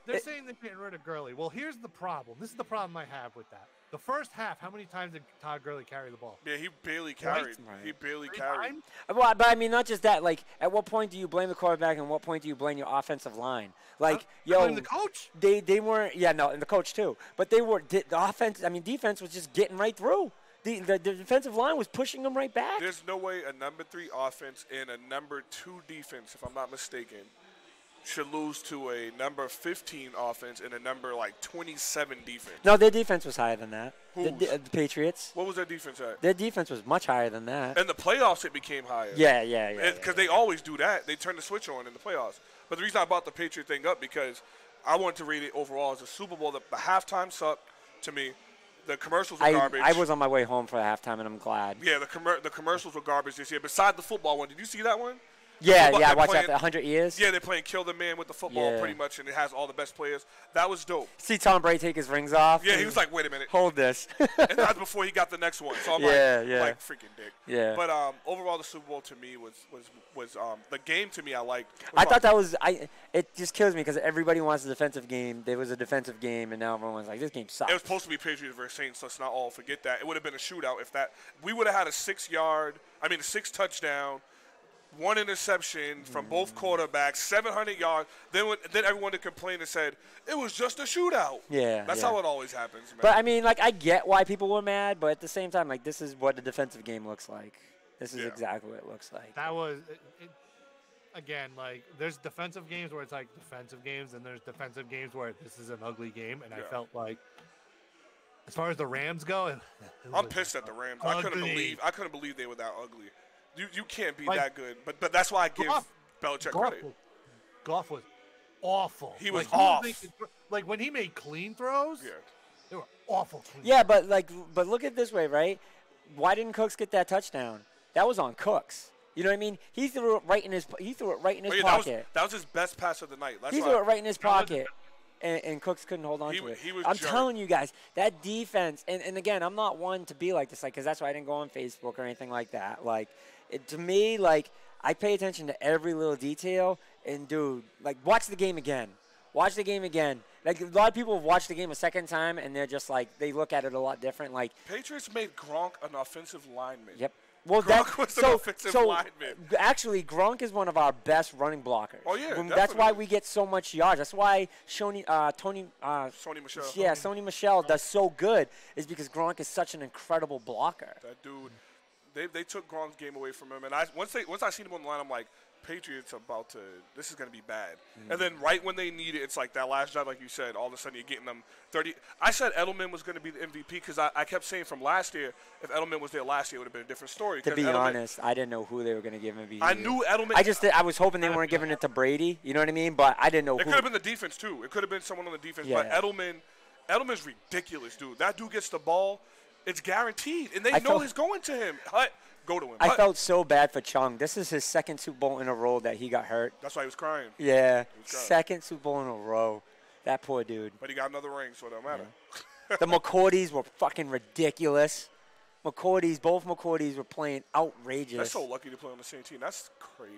they're saying they're getting rid of Gurley. Well, here's the problem. This is the problem I have with that. The first half, how many times did Todd Gurley carry the ball? Yeah, he barely carried. Right. He barely Three carried. times? Well, but I mean, not just that. Like, at what point do you blame the quarterback, and what point do you blame your offensive line? Like, I blame the coach. they weren't. Yeah, no, and the coach too. But they were the offense. I mean, defense was just getting right through. The defensive line was pushing them right back. There's no way a number 3 offense and a number 2 defense, if I'm not mistaken, should lose to a number 15 offense and a number like 27 defense. No, their defense was higher than that. The Whose? Patriots. What was their defense at? Their defense was much higher than that. In the playoffs, it became higher. Yeah. Because they always do that. They turn the switch on in the playoffs. But the reason I brought the Patriot thing up because I wanted to rate it overall as a Super Bowl. The halftime sucked to me. The commercials were garbage. I was on my way home for halftime, and I'm glad. Yeah, the commercials were garbage this year. Beside the football one, did you see that one? Yeah, They're I watched playing- that for 100 years. Yeah, they're playing Kill the Man with the football Yeah. pretty much, and it has all the best players. That was dope. See Tom Brady take his rings off. Yeah, he was like, wait a minute. hold this. And that's before he got the next one. So I'm Yeah. like freaking dick. Yeah. But overall, the Super Bowl to me was the game to me I liked. I thought that was it just kills me because everybody wants a defensive game. There was a defensive game, and now everyone's like, this game sucks. It was supposed to be Patriots versus Saints. Let's not all forget that. It would have been a shootout if that. We would have had a 6 touchdown, 1 interception from both quarterbacks, 700 yards. Then everyone would complain and said it was just a shootout. Yeah, That's yeah. how it always happens, man. But I mean, like, I get why people were mad, but at the same time, like, this is what the defensive game looks like. This is Yeah. exactly what it looks like. That was again like there's defensive games where it's like defensive games, and there's defensive games where this is an ugly game. And I felt like, as far as the Rams go, I'm pissed at the Rams. I couldn't believe they were that ugly. You can't be that good. But that's why I give Belichick credit. Goff was awful. He was like, off. Like when he made clean throws, Yeah. they were awful. Clean Yeah, but look at it this way, right? Why didn't Cooks get that touchdown? That was on Cooks. You know what I mean? He threw it right in his pocket. That was his best pass of the night. That's He why threw it right in his pocket, and Cooks couldn't hold on to it. he was I'm jerk. telling you guys, that defense, and again, I'm not one to be like this, like, because that's why I didn't go on Facebook or anything like that. Like, to me, like, I pay attention to every little detail, and dude, like, watch the game again. Watch the game again. Like, a lot of people have watched the game a second time, and they're just like, they look at it a lot different. Like, Patriots made Gronk an offensive lineman. yep. Well, Gronk was an offensive lineman. Actually, Gronk is one of our best running blockers. Oh, yeah, That's why definitely. we get so much yards. That's why Tony Sony Michel. Yeah, Sony Michel does so good is because Gronk is such an incredible blocker. That dude, they took Gronk's game away from him, and once I seen him on the line, I'm like, Patriots this is gonna be bad. Mm-hmm. And then right when they need it, it's like that last drive, like you said, all of a sudden you're getting them 30. I said Edelman was gonna be the MVP because I kept saying from last year, if Edelman was there last year, it would have been a different story. To 'cause be Edelman, honest, I didn't know who they were going to give MVP. I knew Edelman. I was hoping they weren't giving it to Brady. You know what I mean? But I didn't know It who. could have been the defense too. It could have been someone on the defense. But Yeah. Edelman's ridiculous, dude. That dude gets the ball, it's guaranteed, and they I know felt- he's going to him. Hut, go to him. I Hut. felt so bad for Chung. This is his second Super Bowl in a row that he got hurt. That's why he was crying. Yeah, was good. second Super Bowl in a row. That poor dude. But he got another ring, so it don't matter. The McCourties were fucking ridiculous. Both McCourties were playing outrageous. That's so lucky to play on the same team. That's crazy,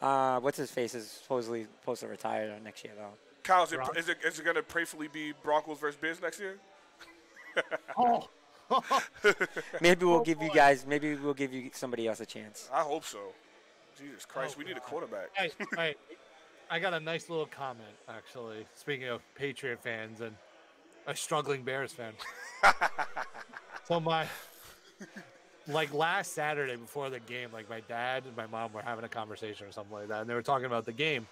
man. What's his face is supposedly supposed to retire next year though. Kyle, is it going to prayerfully be Broncos versus Bears next year? Oh, Maybe we'll give you guys. Maybe we'll give you somebody else a chance. I hope so. Jesus Christ, we need a quarterback. hey, I got a nice little comment actually. Speaking of Patriot fans and a struggling Bears fan. So like last Saturday before the game, like my dad and my mom were having a conversation or something like that, and they were talking about the game,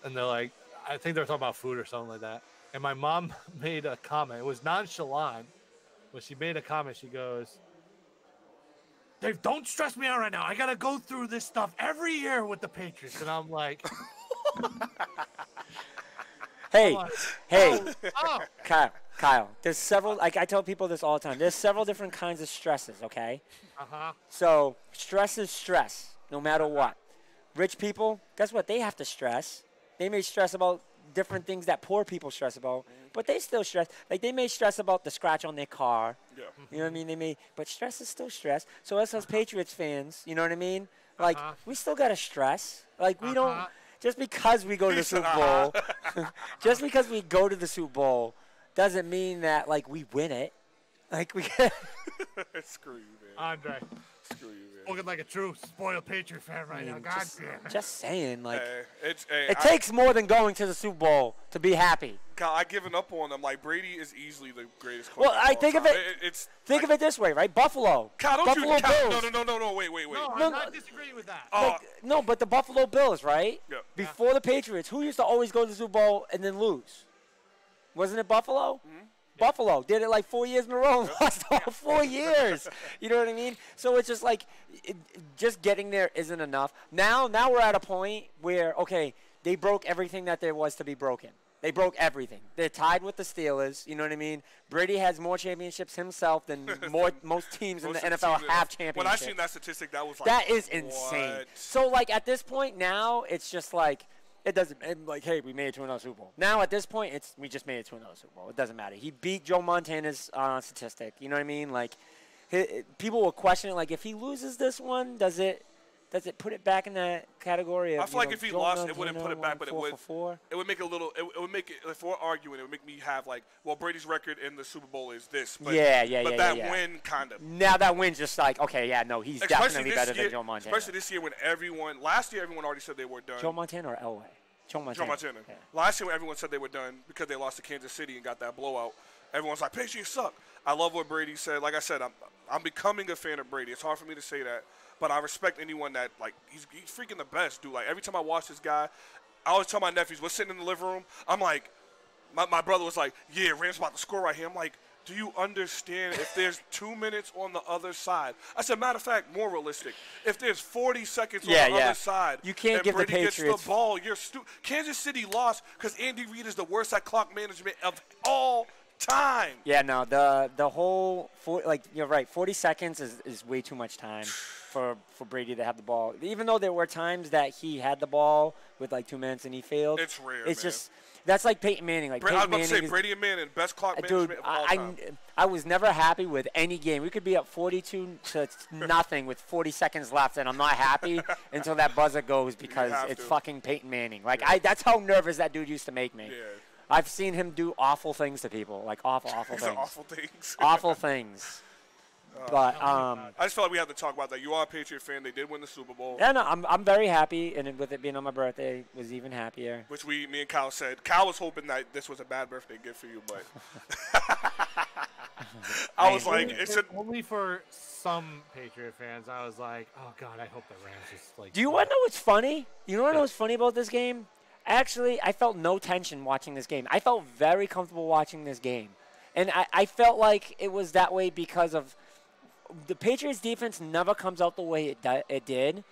and they're like, I think they were talking about food or something like that, and my mom made a comment. It was nonchalant, Well, she made a comment. She goes, Dave, don't stress me out right now. I got to go through this stuff every year with the Patriots. And I'm like, Hey, hey, oh. Kyle. There's several. Like I tell people this all the time. There's several different kinds of stresses. Okay. Uh-huh. So stress is stress, no matter what. Rich people, guess what? They have to stress. They may stress about different things that poor people stress about, but they still stress. Like they may stress about the scratch on their car. Yeah. You know what I mean? They may, but stress is still stress. So us as Patriots fans, you know what I mean? Like we still gotta stress. Like we don't just because we go to the Super Bowl, just because we go to the Super Bowl, doesn't mean that like we win it. Like we. Screw you, man. Andre. Screw you, man. Looking like a true spoiled Patriot fan right now. God damn it. Just saying, like It takes more than going to the Super Bowl to be happy. Kyle, I given up on them. Like Brady is easily the greatest. Well, I think of it. Think like, of it this way, right? Buffalo. Kyle, don't Buffalo you? Kyle, Bills. no. Wait. No, I'm not disagreeing with that. No, but the Buffalo Bills, right? Yeah. Before the Patriots, who used to always go to the Super Bowl and then lose? Wasn't it Buffalo? Mm-hmm. Buffalo did it like 4 years in a row. Lost all 4 years. You know what I mean? So it's just like, just getting there isn't enough. Now we're at a point where, okay, they broke everything that there was to be broken. They broke everything. They're tied with the Steelers. You know what I mean? Brady has more championships himself than most teams in the NFL have championships. When I seen that statistic, that was like, that is insane. What? So like at this point now, it's just like. It doesn't like, hey, we made it to another Super Bowl. Now at this point, we just made it to another Super Bowl. It doesn't matter. He beat Joe Montana's statistic. You know what I mean? Like, people will question it. Like, if he loses this one, does it put it back in that category? Of, I feel like if he Joe lost, Montana it wouldn't put it back, but it would. It would make a little. It would make it. If we're arguing, it would make me have like, well, Brady's record in the Super Bowl is this. But, But that win kind of. Now that win's just like, okay, yeah, no, he's definitely better than Joe Montana. Especially this year when last year everyone already said they were done. Joe Montana or Elway? Joe Montana. Yeah. Last year, when everyone said they were done because they lost to Kansas City and got that blowout, everyone's like, Patriots suck. I love what Brady said. Like I said, I'm becoming a fan of Brady. It's hard for me to say that, but I respect anyone that, like, he's freaking the best, dude. Like, every time I watch this guy, I always tell my nephews, we're sitting in the living room, I'm like, my brother was like, yeah, Rams about to score right here. I'm like, do you understand if there's 2 minutes on the other side? I said, matter of fact, more realistic. If there's 40 seconds on the other side, you can't give Brady the Patriots gets the ball. You're Kansas City lost because Andy Reid is the worst at clock management of all time. Yeah, no, the whole you're right. 40 seconds is way too much time for Brady to have the ball. Even though there were times that he had the ball with like 2 minutes and he failed. It's rare. It's man. just. That's like Peyton Manning. Like I was Peyton about to say, Manning Brady and Manning, best clock management of all time. I was never happy with any game. We could be up 42 to nothing with 40 seconds left, and I'm not happy until that buzzer goes because it's fucking Peyton Manning. Like that's how nervous that dude used to make me. Yeah. I've seen him do awful things to people, like awful things. Awful things. Awful things. But I just felt like we had to talk about that. You are a Patriot fan. They did win the Super Bowl. Yeah, no, I'm very happy, and with it being on my birthday, was even happier. Which me and Kyle said. Kyle was hoping that this was a bad birthday gift for you, but I was like, it's only for some Patriot fans. I was like, oh god, I hope the Rams just like. Do you want to know what's funny? You know what was funny about this game? Actually, I felt no tension watching this game. I felt very comfortable watching this game, and I felt like it was that way because of. The Patriots' defense never comes out the way it did,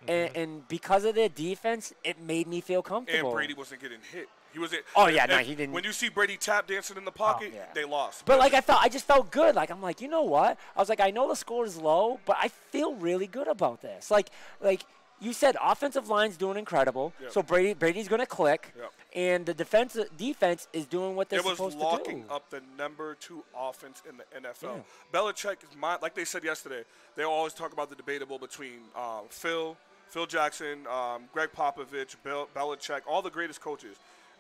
and because of their defense, it made me feel comfortable. And Brady wasn't getting hit. He was. He didn't. When you see Brady tap dancing in the pocket, they lost. But like I just felt good. Like I'm like, you know what? I was like, I know the score is low, but I feel really good about this. Like you said, offensive line's doing incredible. Yep. So Brady's gonna click. Yep. And the defense is doing what they're supposed to do. It was locking up the number 2 offense in the NFL. Yeah. Belichick is like they said yesterday. They always talk about the debatable between Phil Jackson, Greg Popovich, Belichick, all the greatest coaches.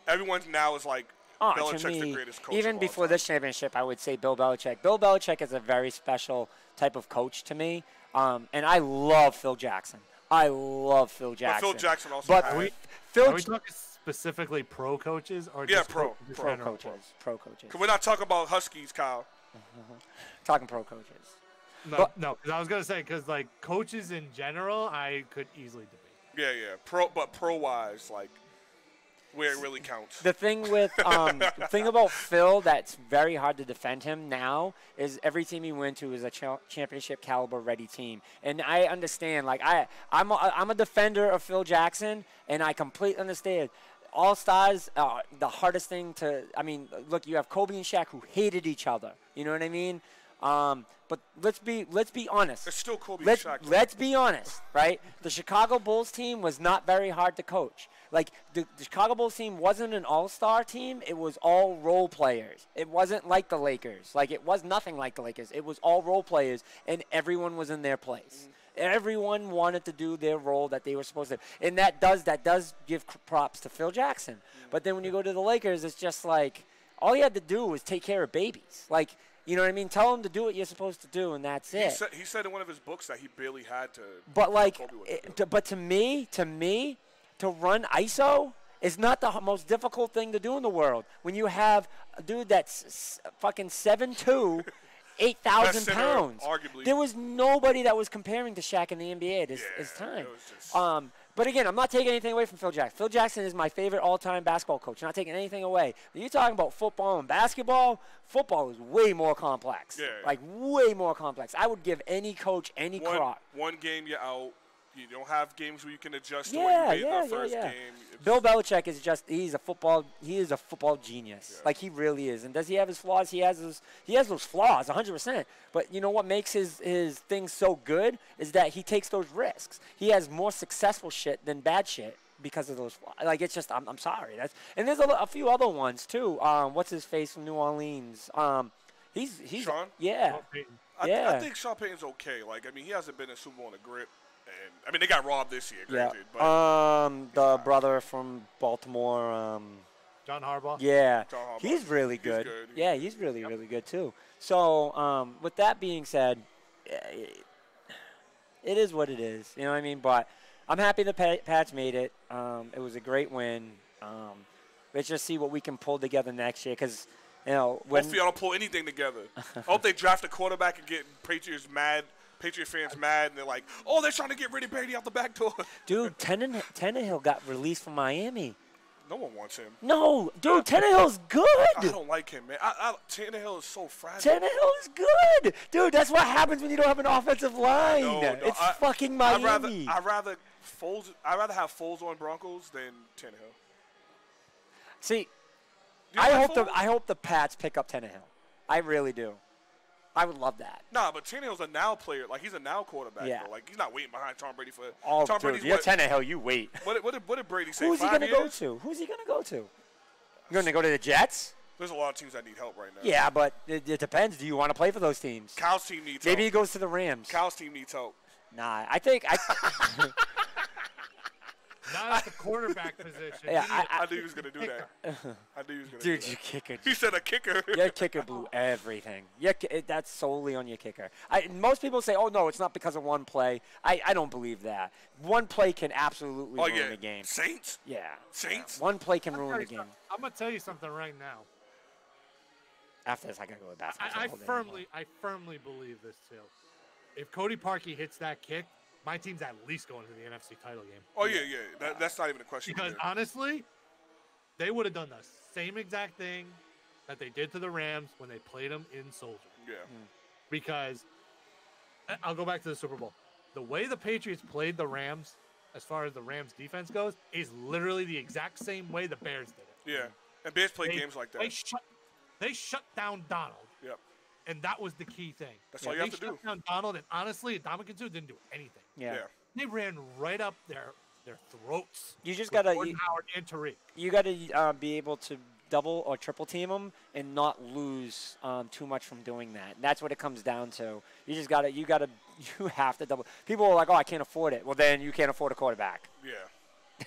Everyone now is like Belichick's the greatest coach. Even before this championship, I would say Bill Belichick. Bill Belichick is a very special type of coach to me, and I love Phil Jackson. But Phil Jackson also. But are we talking specifically pro coaches or pro coaches? Pro coaches. Because we're not talking about Huskies, Kyle. Talking pro coaches. No, because I was gonna say because like coaches in general, I could easily debate. Yeah. Pro wise, like where it really counts. The thing with the thing about Phil that's very hard to defend him now is every team he went to is a championship caliber ready team, and I understand. Like I'm a defender of Phil Jackson, and I completely understand. All stars, the hardest thing to. I mean, look, you have Kobe and Shaq who hated each other. You know what I mean? But let's be honest. It's still Kobe Let's and Shaq. let's be honest, right? The Chicago Bulls team was not very hard to coach. Like the Chicago Bulls team wasn't an all-star team. It was all role players. It wasn't like the Lakers. Like it was nothing like the Lakers. It was all role players, and everyone was in their place. Everyone wanted to do their role that they were supposed to, and that does give props to Phil Jackson. But then when you go to the Lakers, it's just like all you had to do was take care of babies. Like, you know what I mean? Tell them to do what you're supposed to do, and that's it. He said in one of his books that he barely had to. But like, Kobe would do. but to me, to run ISO is not the most difficult thing to do in the world. When you have a dude that's fucking 7'2", 8,000 Best center, pounds. arguably. There was nobody that was comparing to Shaq in the NBA at his time. it was just- But again, I'm not taking anything away from Phil Jackson. Phil Jackson is my favorite all-time basketball coach. I'm not taking anything away. When you're talking about football and basketball, football is way more complex. Yeah. Like, way more complex. I would give any coach any crop. One game you're out. You don't have games where you can adjust to Yeah, what you made yeah, the first yeah. game. Bill Belichick is he is a football genius. Yeah. Like, he really is. And does he have his flaws? He has those flaws 100%. But you know what makes his thing so good is that he takes those risks. He has more successful shit than bad shit because of those flaws. Like, it's just, I'm sorry. And there's a few other ones too. What's his face from New Orleans? He's Sean? Yeah. Sean Payton. Yeah. I think Sean Payton's okay. Like, I mean, he hasn't been in Super Bowl in a grip. And, I mean, they got robbed this year, Yeah. granted. But The brother from Baltimore. John Harbaugh. Yeah, John Harbaugh. he's really He's good. good. Yeah, he's really good too. So, with that being said, it is what it is. You know what I mean? But I'm happy the Pats made it. It was a great win. Let's just see what we can pull together next year, because you know when hopefully, y'all don't pull anything together. I hope they draft a quarterback and get Patriot fans mad, and they're like, "Oh, they're trying to get rid of Brady out the back door." dude, Tannehill got released from Miami. No one wants him. No, dude, Tannehill's good. I don't like him, man. Tannehill is so fragile. Tannehill is good, dude. That's what happens when you don't have an offensive line. No, It's fucking Miami. I'd rather have Foles on Broncos than Tannehill. See, You I like hope Foles? I hope the Pats pick up Tannehill. I really do. I would love that. Nah, but Tannehill's a now player. Like, he's a now quarterback. Yeah. Though. Like, he's not waiting behind Tom Brady for. Oh, Tom dude, Brady's you're what, Tannehill. You wait. what did Brady say? Who's he 5 gonna go years? to? Who's he gonna go to? You gonna go to the Jets? There's a lot of teams that need help right now. Yeah, but it depends. Do you want to play for those teams? Kyle's team needs Maybe he help. goes to the Rams. Kyle's team needs help. Nah, I think Not at the quarterback position. Yeah, I knew he was gonna do that. I knew he was gonna dude, do you that. kicker. He said a kicker. Your kicker blew everything. That's solely on your kicker. Most people say, "Oh no, it's not because of one play." I don't believe that. One play can absolutely Oh ruin yeah, the game. Saints. Yeah, Saints? One play can ruin the game. I'm gonna tell you something right now. After this, I gotta go to the bathroom. I firmly believe this too. If Cody Parkey hits that kick, my team's at least going to the NFC title game. Oh yeah. That's not even a question. Because Yeah. honestly, they would have done the same exact thing that they did to the Rams when they played them in Soldier. Yeah. Because I'll go back to the Super Bowl. The way the Patriots played the Rams, as far as the Rams defense goes, is literally the exact same way the Bears did it. Yeah. And Bears play games like that. They shut down Donald. Yep. And that was the key thing. That's all you have to They do. shut down Donald, and honestly, Dominican Sue didn't do anything. Yeah. They ran right up their throats. You just with gotta Gordon Howard and Tariq. you gotta be able to double or triple team them and not lose too much from doing that. And that's what it comes down to. You have to double. People are like, "Oh, I can't afford it." Well, then you can't afford a quarterback. Yeah.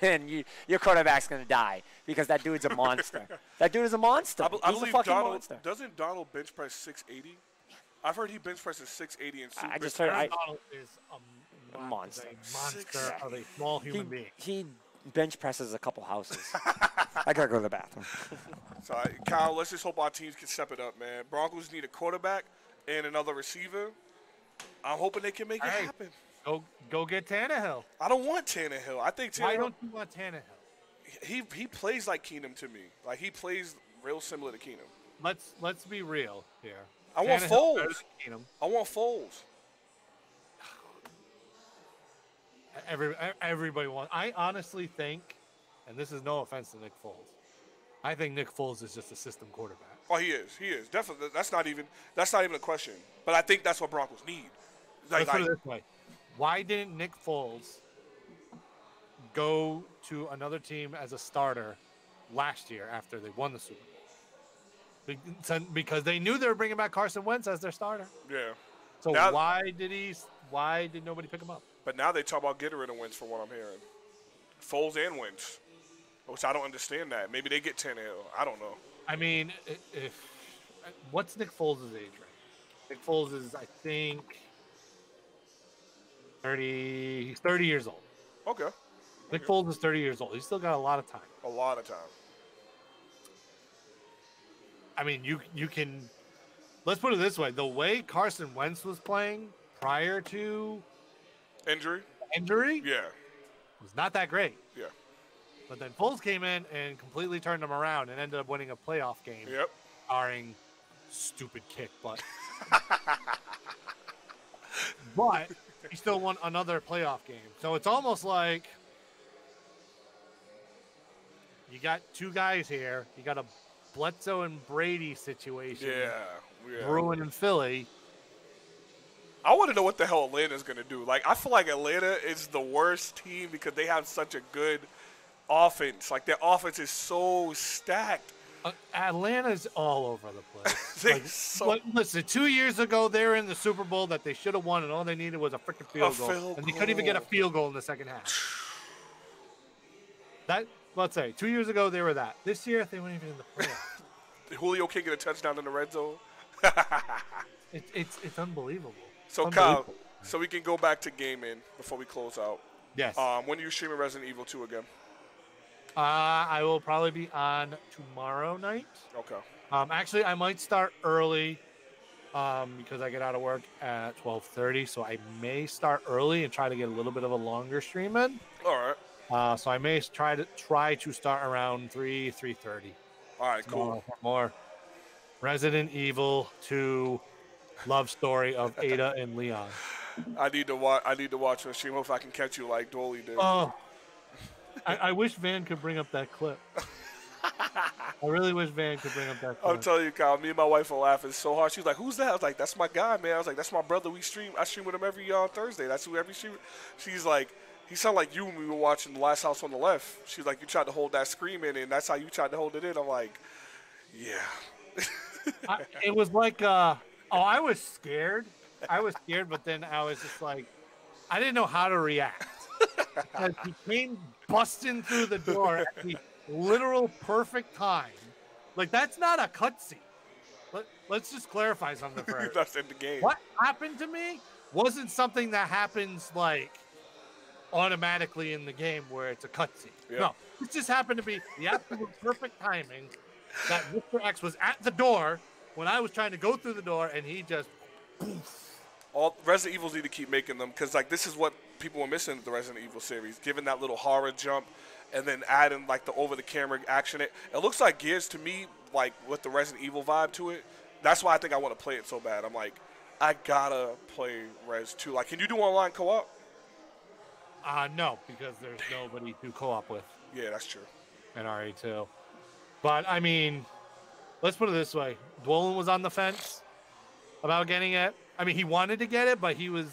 And your quarterback's gonna die because that dude's a monster. That dude is a monster. I He's believe a fucking Donald monster. doesn't Donald bench press 680. I've heard he bench presses 680 and I just heard. Donald is a monster. monster of a small human being. He bench presses a couple houses. I gotta go to the bathroom. So, Kyle, let's just hope our teams can step it up, man. Broncos need a quarterback and another receiver. I'm hoping they can make it happen. Go get Tannehill. I don't want Tannehill. I think Why Tannehill. don't you want Tannehill? he plays like Keenum to me. Like he plays real similar to Keenum. Let's be real here. I want Tannehill's better Foles. than Keenum. I want Foles. Everybody wants. I honestly think, and this is no offense to Nick Foles, I think Nick Foles is just a system quarterback. Oh, he is. He is definitely. That's not even a question. But I think that's what Broncos need. Let's put it this way: why didn't Nick Foles go to another team as a starter last year after they won the Super Bowl? Because they knew they were bringing back Carson Wentz as their starter. Yeah. So now, why did nobody pick him up? But now they talk about getting rid of Wentz from what I'm hearing. Foles and Wentz, which I don't understand that. Maybe they get Tannehill. I don't know. I mean, what's Nick Foles' age range? Nick Foles is, I think, 30. He's 30 years old. Okay. Nick Foles is 30 years old. He's still got a lot of time. A lot of time. I mean, you can. Let's put it this way: the way Carson Wentz was playing prior to injury, yeah, was not that great. Yeah. But then Foles came in and completely turned him around and ended up winning a playoff game. Yep. Barring stupid kick, but but he still won another playoff game. So it's almost like you got two guys here. You got a Bledsoe and Brady situation. Yeah. Brewing in Philly. I want to know what the hell Atlanta's going to do. Like, I feel like Atlanta is the worst team because they have such a good offense. Like, their offense is so stacked. Atlanta's all over the place. Listen, 2 years ago, they were in the Super Bowl that they should have won, and all they needed was a freaking field goal. And they couldn't even get a field goal in the second half. Let's say, 2 years ago, they were that. This year, they weren't even in the playoffs. Julio can't get a touchdown in the red zone. It's unbelievable. So, Kyle, so we can go back to gaming before we close out. Yes. When are you streaming Resident Evil 2 again? I will probably be on tomorrow night. Okay. Actually, I might start early because I get out of work at 12:30, so I may start early and try to get a little bit of a longer stream in. All right. So I may try to start around 3:30. All right, cool. More Resident Evil 2 love story of Ada and Leon. I need to watch the stream. Hope I can catch you like Dolly did. Oh, I wish Van could bring up that clip. I really wish Van could bring up that clip. I'm telling you, Kyle, me and my wife were laughing so hard. She was like, "Who's that?" I was like, "That's my guy, man." I was like, "That's my brother. I stream with him every Thursday. That's who every stream." She's like, "He sounded like you when we were watching The Last House on the Left." She's like, "You tried to hold that scream in, and that's how you tried to hold it in." I'm like, "Yeah." It was like, I was scared. But then I was just like, I didn't know how to react. Because he came busting through the door at the literal perfect time. Like, that's not a cutscene. Let's just clarify something for everyone. That's in the game. What happened to me wasn't something that happens, like, automatically in the game where it's a cutscene. Yeah. No, it just happened to be the absolute perfect timing that Mr. X was at the door when I was trying to go through the door, and he just poof. All Resident Evils need to keep making them because, like, this is what people were missing with the Resident Evil series, giving that little horror jump and then adding, like, the over-the-camera action. It looks like Gears to me, like, with the Resident Evil vibe to it. That's why I think I want to play it so bad. I'm like, I gotta play Res 2. Like, can you do online co-op? No, because there's nobody to co-op with. Yeah, that's true. In RE2. But, I mean, let's put it this way. Dwolin was on the fence about getting it. I mean, he wanted to get it, but he was,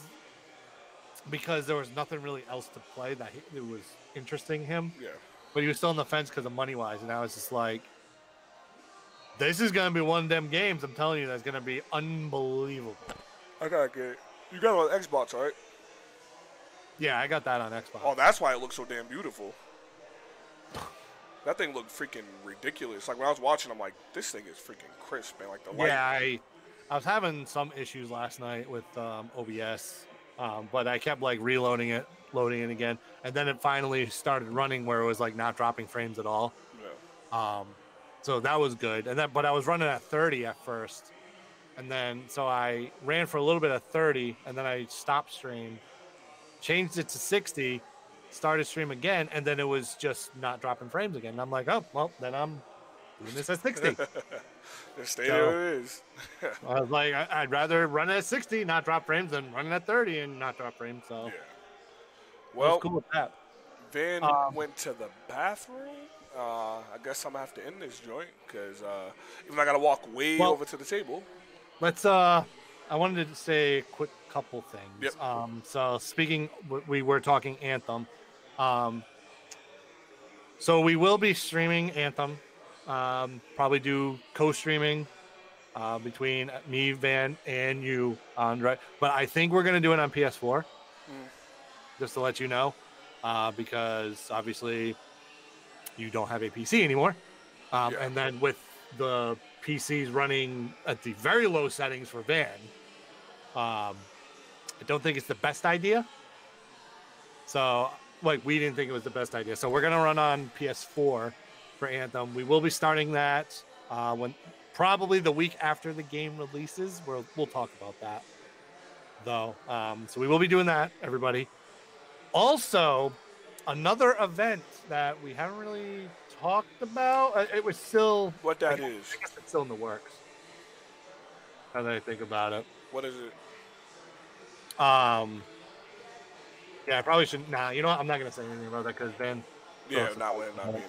because there was nothing really else to play that it was interesting him. Yeah. But he was still on the fence because of money-wise, and I was just like, this is going to be one of them games, I'm telling you, that's going to be unbelievable. I gotta get it. You got it on Xbox, right? Yeah, I got that on Xbox. Oh, that's why it looks so damn beautiful. That thing looked freaking ridiculous. Like, when I was watching, I'm like, this thing is freaking crisp, man. Like, the light. Yeah, I was having some issues last night with OBS, but I kept, like, reloading it, loading it again, and then it finally started running where it was, like, not dropping frames at all. Yeah. So that was good. But I was running at 30 at first, and then so I ran for a little bit at 30, and then I stopped stream, changed it to 60, started stream again, and then it was just not dropping frames again. And I'm like, oh well, then I'm doing this at 60. Just stay So- there it is. I was like, I'd rather run it at 60, not drop frames, than run it at 30 and not drop frames. So Yeah. I Well, was cool with that. Van went to the bathroom. I guess I'm gonna have to end this joint because even though I gotta walk way Well- over to the table. Let's I wanted to say a quick couple things. Yep. So speaking, we were talking Anthem. So we will be streaming Anthem. Probably do co-streaming between me, Van, and you on right. But I think we're gonna do it on PS4. Just to let you know, because obviously you don't have a PC anymore, and then with the PCs running at the very low settings for Van, I don't think it's the best idea. So, like, we didn't think it was the best idea. So we're gonna run on PS4 for Anthem. We will be starting that when probably the week after the game releases. We'll talk about that though. So we will be doing that, everybody. Also, another event that we haven't really talked about. It was still What that I is? guess it's still in the works. Now that I think about it. What is it? Yeah, I probably shouldn't. Nah, you know what? I'm not gonna say anything about that because then. Yeah, it's- not being in there.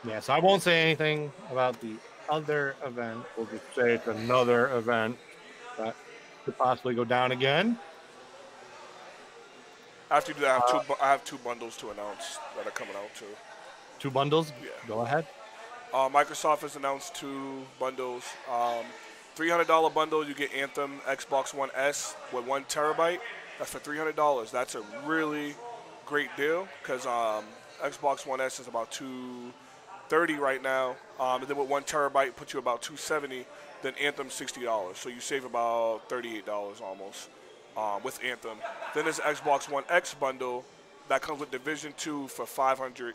Yeah, so I won't say anything about the other event. We'll just say it's another event that could possibly go down again. After you do that, I have two bundles to announce that are coming out too. 2 bundles. Yeah. Go ahead. Microsoft has announced 2 bundles. $300 bundle, you get Anthem Xbox One S with 1 terabyte. That's for $300. That's a really great deal because Xbox One S is about $230 right now. And then with 1 terabyte, put you about $270. Then Anthem $60. So you save about $38 almost with Anthem. Then there's Xbox One X bundle that comes with Division 2 for $500,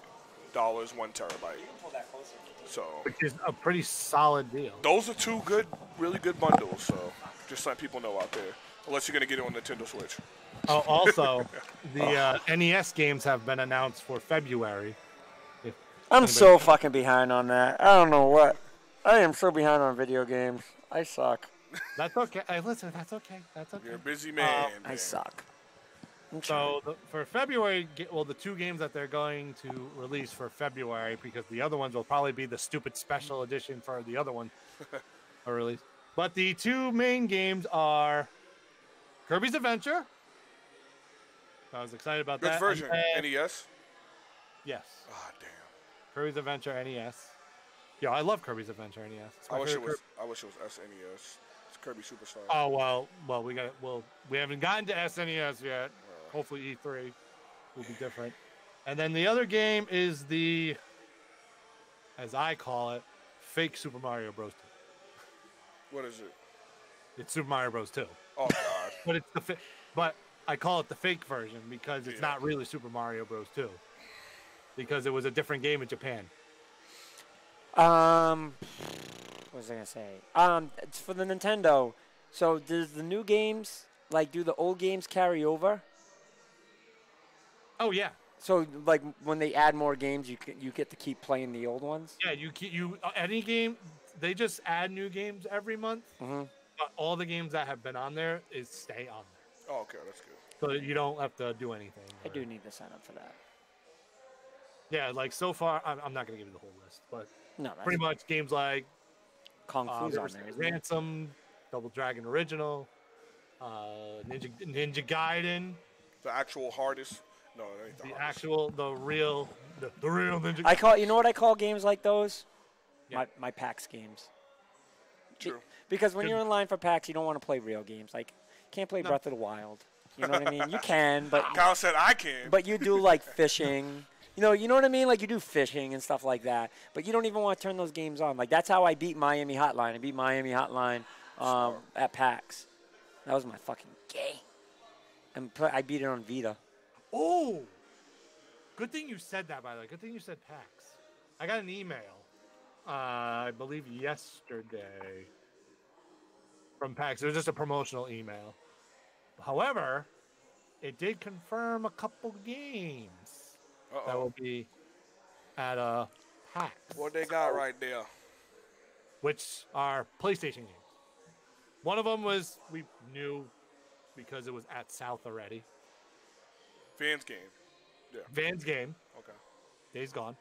1 terabyte. So Which is a pretty solid deal. those are 2 good, really good bundles. So just letting people know out there. Unless you're gonna get it on Nintendo Switch. Oh, also, the NES games have been announced for February. I'm so fucking behind on that. I don't know what. I am so behind on video games. I suck. That's okay. Hey, listen, that's okay. That's okay. You're a busy man. I man. suck. I'm trying. So for February, the 2 games that they're going to release for February, because the other ones will probably be the stupid special edition for the other one are released. But the 2 main games are Kirby's Adventure. I was excited about Which that. version? And then- NES? Yes, Ah, damn. Kirby's Adventure NES. Yeah, I love Kirby's Adventure NES. It's my I wish it favorite was. I wish it was SNES. It's Kirby Superstar. Oh well, we haven't gotten to SNES yet. Hopefully E3 will be different. And then the other game is the, as I call it, fake Super Mario Bros. 2. What is it? It's Super Mario Bros. 2, Oh God. but it's but I call it the fake version because it's Yeah. not really Super Mario Bros. 2, because it was a different game in Japan. What was I gonna say? It's for the Nintendo. So does the new games, like, do the old games carry over? Oh yeah, So like when they add more games, you get to keep playing the old ones. yeah. You any game, they just add new games every month. Mm-hmm. But all the games that have been on there stay on there, Oh, okay, that's good. so that you don't have to do anything. I do need to sign up for that. Yeah, like so far, I'm not gonna give you the whole list, but No, that's pretty much games like Kung Fu's on there's there, isn't it? Ransom, Double Dragon Original, Ninja Gaiden, The actual hardest. No, it ain't the the hardest. actual, the real Ninja. I call, you know what I call games like those? Yeah. My PAX games. True. Because when you're in line for PAX, you don't want to play real games. Like, you can't play Breath of the Wild. You know what I mean? You can, but Kyle said I can. you do like fishing. You know what I mean? Like you do fishing and stuff like that. But you don't even want to turn those games on. Like that's how I beat Miami Hotline. I beat Miami Hotline at PAX. That was my fucking game. And I beat it on Vita. Oh, good thing you said that, by the way. Good thing you said PAX. I got an email, I believe yesterday, from PAX. It was just a promotional email. However, it did confirm a couple games that Uh-oh. will be at PAX, What they got right there? which are PlayStation games. One of them was we knew because it was at South already. Fans game. Yeah. Van's game, Okay. Days Gone.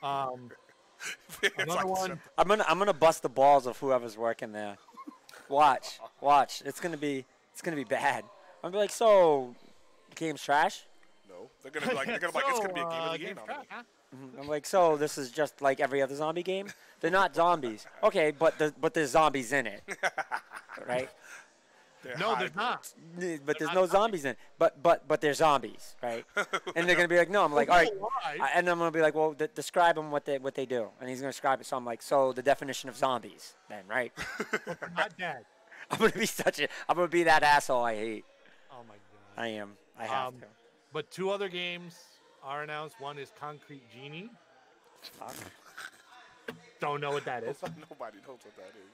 Um, Fans another like one. I'm gonna bust the balls of whoever's working there. Watch. It's gonna be bad. I'm gonna be like, so, the game's trash. No. They're gonna be like, it's gonna be a game of the year Game's nominee. trash, huh? I'm like, so this is just like every other zombie game. They're not zombies. Okay, but there's zombies in it, right? They're No, there's hybrids. not. But there's no zombies in it. But there's zombies, right? And they're gonna be like, no. I'm like, all right. And I'm gonna be like, well, describe them what they do. And he's gonna describe it. So I'm like, so the definition of zombies, then, right? Not dead. I'm gonna be that asshole I hate. Oh my god. I am. I have to. But 2 other games are announced. One is Concrete Genie. Fuck. Don't know what that is. Nobody knows what that is.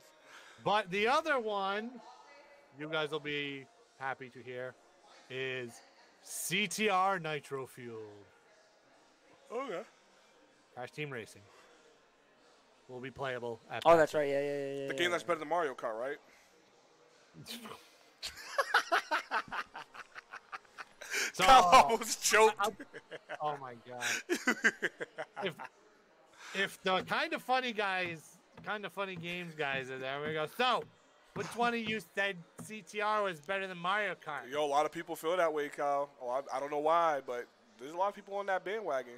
But the other one, you guys will be happy to hear, is CTR Nitro Fueled. Okay. Crash Team Racing. Will be playable at Oh, that's right. Yeah. The game that's better than Mario Kart, right? So, Kyle almost choked. oh my god. If the kind of funny games guys are there, we go, so which one of you said CTR was better than Mario Kart? Yo, a lot of people feel that way, Kyle. Oh, I don't know why, but there's a lot of people on that bandwagon.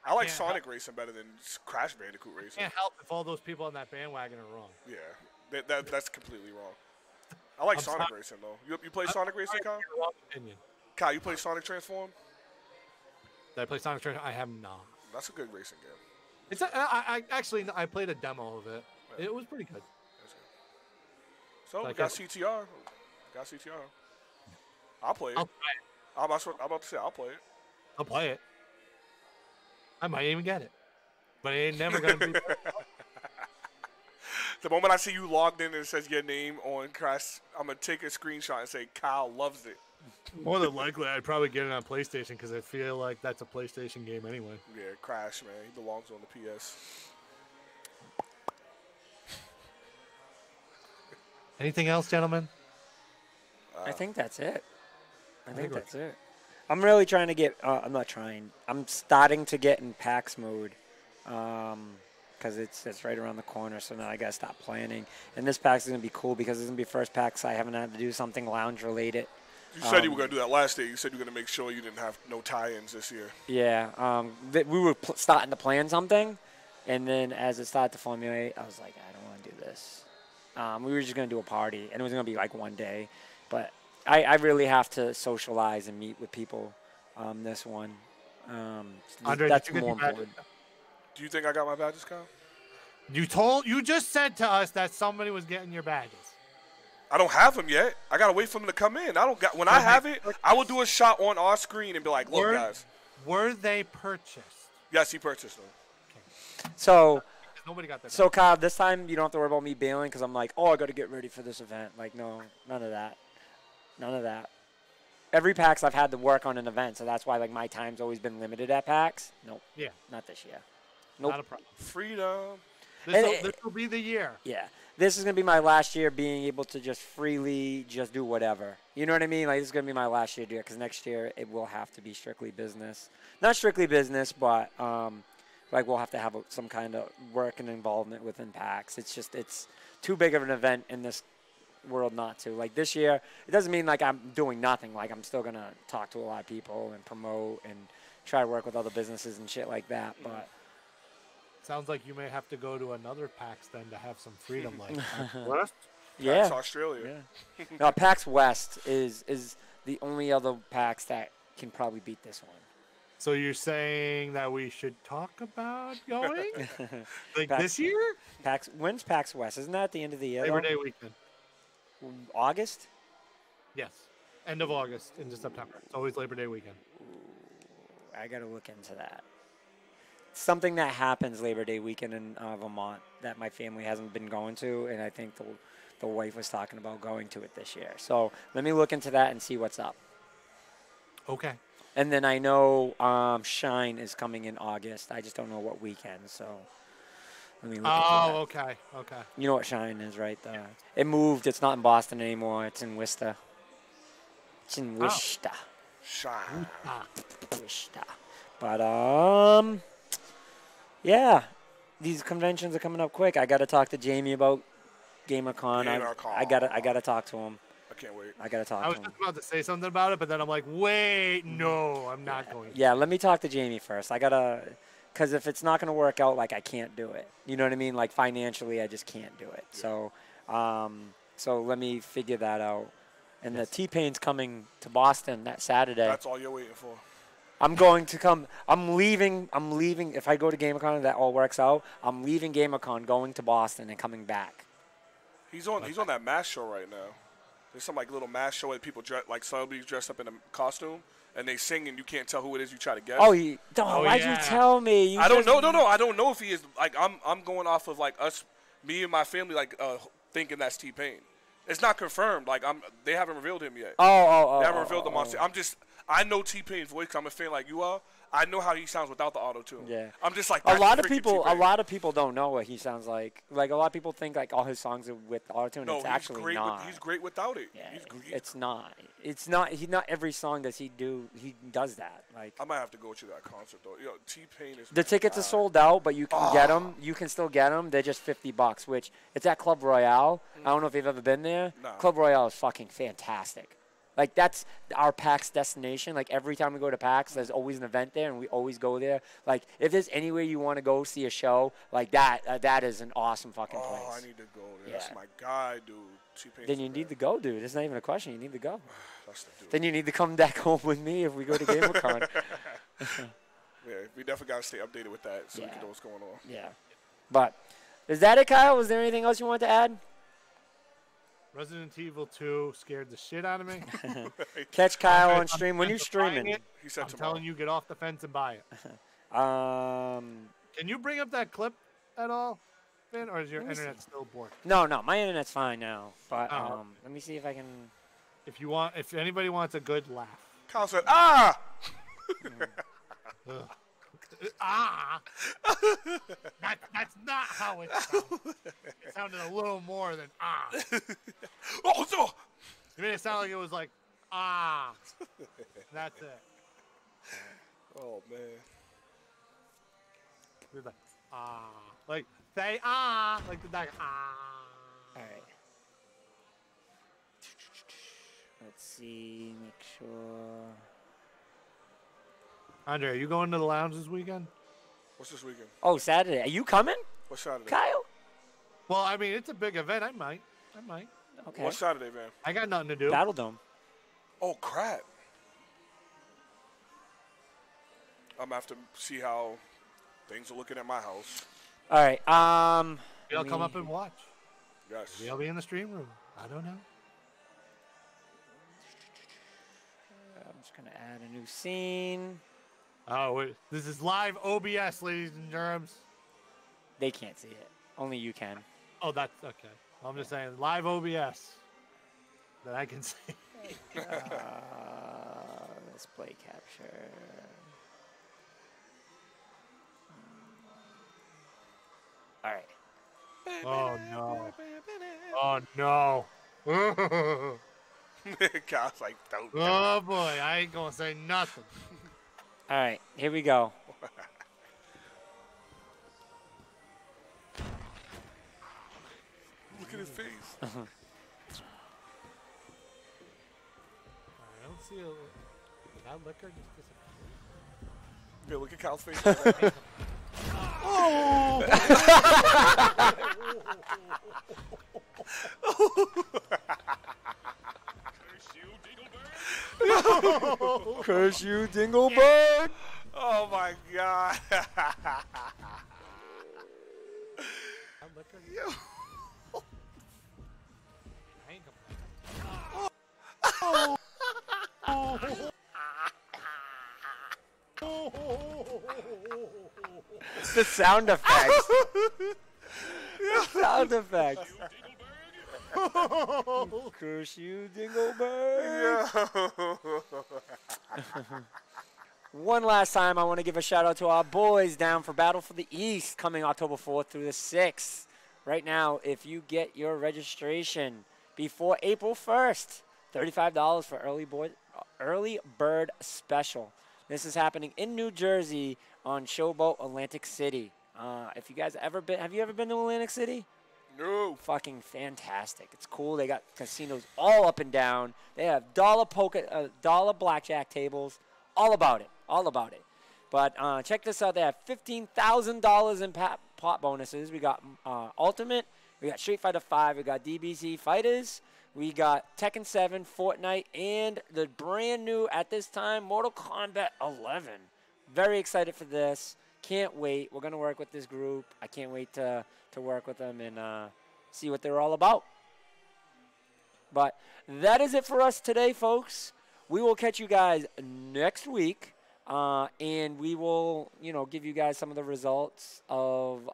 I like can't Sonic Racing better than Crash Bandicoot Racing. Can't help if all those people on that bandwagon are wrong. Yeah, that's completely wrong. I like I'm Sonic sorry. Racing, though. You play Sonic Racing, Kyle? Wrong opinion. Kyle, you play Sonic Transform? Did I play Sonic Train? I have not. That's a good racing game. It's I actually I played a demo of it. Yeah. It was pretty good. That's good. So, we Like got that. CTR. I'll play it. I'll try it. I'm about to say I'll play it. I'll play it. I might even get it, but it ain't never gonna be. The moment I see you logged in and it says your name on Crash, I'm going to take a screenshot and say Kyle loves it. More than likely, I'd probably get it on PlayStation because I feel like that's a PlayStation game anyway. Yeah, Crash, man. He belongs on the PS. Anything else, gentlemen? I think that's it. I think we're- that's it. I'm really trying to get. I'm not trying. I'm starting to get in PAX mode, because it's right around the corner. So now I gotta stop planning. And this PAX is gonna be cool because it's gonna be first PAX I haven't had to do something lounge related. You said you were going to do that last day. You said you were going to make sure you didn't have no tie-ins this year. Yeah. We were starting to plan something, and then as it started to formulate, I was like, I don't want to do this. We were just gonna do a party, and it was gonna be like one day, but I really have to socialize and meet with people. This one, Andre, that's did you get more your badge? important. Do you think I got my badges, Kyle? You just said to us that somebody was getting your badges. I don't have them yet. I got to wait for them to come in. When I have it, I will do a shot on our screen and be like, look, guys. Were they purchased? Yes, he purchased them. So Nobody got their So, Kyle, this time you don't have to worry about me bailing because I'm like, oh, I got to get ready for this event. Like, no, none of that. None of that. Every PAX I've had to work on an event, so that's why like my time's always been limited at PAX. Nope. Yeah. Not this year. Nope. Not a problem. Freedom. This will be the year. Yeah. This is going to be my last year being able to just freely just do whatever. You know what I mean? Like, this is going to be my last year to do it because next year it will have to be strictly business. Not strictly business, but like we'll have to have some kind of work and involvement within PAX. It's too big of an event in this world not to. Like this year, it doesn't mean like I'm doing nothing. Like I'm still going to talk to a lot of people and promote and try to work with other businesses and shit like that. But Sounds like you may have to go to another PAX then to have some freedom. Like West? yeah. That's Australia. Yeah. No, PAX West is the only other PAX that can probably beat this one. So you're saying that we should talk about going like PAX this year? When's PAX West? Isn't that at the end of the year? Labor though? Day weekend. August? Yes. End of August into September. It's always Labor Day weekend. I got to look into that. Something that happens Labor Day weekend in Vermont that my family hasn't been going to, and I think the wife was talking about going to it this year. So let me look into that and see what's up. Okay. And then I know Shine is coming in August. I just don't know what weekend. So let me look at that. Oh, okay. Okay. You know what Shine is, right? It moved. It's not in Boston anymore. It's in Worcester. It's in Worcester. Shine. Worcester. But yeah, these conventions are coming up quick. I got to talk to Jamie about GamerCon. I gotta talk to him. I can't wait. I gotta talk I was to him. just about to say something about it, but then I'm like, wait, no, I'm not going to. Yeah, let me talk to Jamie first. I gotta, because if it's not gonna work out, like I can't do it. You know what I mean? Like financially, I just can't do it. Yeah. So let me figure that out. And the T-Pain's coming to Boston that Saturday. That's all you're waiting for. I'm going to come. I'm leaving. If I go to GamerCon and that all works out, I'm leaving GamerCon, going to Boston, and coming back. He's on that mask show right now. There's some like little mask show where people like celebrities dressed up in a costume and they sing and you can't tell who it is. You try to guess. Oh, why'd you tell me? I don't know. No, I don't know if he is. Like I'm going off of like me and my family, like thinking that's T-Pain. It's not confirmed. Like they haven't revealed him yet. Oh. They haven't revealed him on stage. I know T-Pain's voice 'cause I'm a fan like you are. I know how he sounds without the auto-tune. Yeah. I'm just like, a lot of T-Pain. people don't know what he sounds like. Like a lot of people think like all his songs are with auto-tune. No, It's actually great not. he's great without it. Yeah, He's it's not. It's not. Not every song does he do. He does that. Like I might have to go to that concert though. Yo, T-Pain is. the tickets are sold out, but you can get them. You can still get them. They're just $50, which it's at Club Royale. I don't know if you've ever been there. Nah. Club Royale is fucking fantastic. Like that's our PAX destination. Like every time we go to PAX, there's always an event there, and we always go there. Like if there's anywhere you want to go see a show, like that is an awesome fucking place. Oh, I need to go there. That's Yeah. my guy, dude. T-Pain's Then you need to go, dude. It's not even a question. You need to go. That's the dude. Then you need to come back home with me if we go to GamerCon. Yeah, we definitely gotta stay updated with that so we Yeah. can know what's going on. Yeah. But is that it, Kyle? Was there anything else you wanted to add? Resident Evil 2 scared the shit out of me. Catch Kyle on stream. When you streaming? He said I'm tomorrow. telling you, get off the fence and buy it. Um, Can you bring up that clip at all, Vin, or is your Let me internet see. still bored? no, my internet's fine now. But Oh. let me see if I can. If anybody wants a good laugh. Kyle said, ah! Ugh. That's not how it sounded. It sounded a little more than ah. Oh, no! You made it sound like it was like ah. That's it. Oh, man. It was like ah. Like say ah. Like the dog ah. All right. Let's see. Make sure. Andre, are you going to the lounge this weekend? What's this weekend? Oh, Saturday. Are you coming, What's Saturday? Kyle? Well, I mean, it's a big event. I might. Okay. What's Saturday, man? I got nothing to do. Battle Dome. Oh, crap. I'm going to have to see how things are looking at my house. All right. Maybe I'll come up and watch. Yes. Maybe I'll be in the stream room. I don't know. I'm just gonna add a new scene. Oh, wait. This is live OBS, ladies and germs. They can't see it. Only you can. Oh, that's okay. I'm just saying, live OBS that I can see. Display capture. All right. Oh no! Oh no! Kyle's like, don't. Oh boy! I ain't gonna say nothing. All right. Here we go. Look at his face. I don't see that liquor just disappeared. Yeah, look at Kyle's face. Curse you, Dingleberg. Oh my God. That liquor. Yo. I ain't complaining. The sound effects. The sound effects. Curse you, Dingleberg. Yeah. One last time, I want to give a shout out to our boys down for Battle for the East coming October 4th through the 6th. Right now, if you get your registration before April 1st, $35 for early bird special. This is happening in New Jersey on Showboat Atlantic City. If you guys have you ever been to Atlantic City? No. Fucking fantastic. It's cool. They got casinos all up and down. They have dollar blackjack tables. All about it. All about it. But check this out. They have $15,000 in pot bonuses. We got Ultimate. We got Street Fighter 5. We got DBZ Fighters. We got Tekken 7, Fortnite, and the brand new, at this time, Mortal Kombat 11. Very excited for this. Can't wait. We're going to work with this group. I can't wait to work with them and see what they're all about. But that is it for us today, folks. We will catch you guys next week. And we will, give you guys some of the results of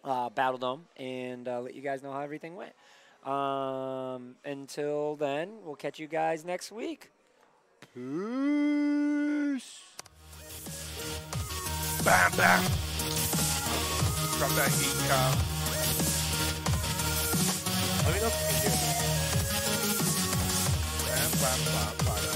Battle Dome and let you guys know how everything went. Until then, we'll catch you guys next week. Peace. Bam, bam. Drop that heat, Kyle. Let me know if you can hear me. Bam, bam, bam, bam.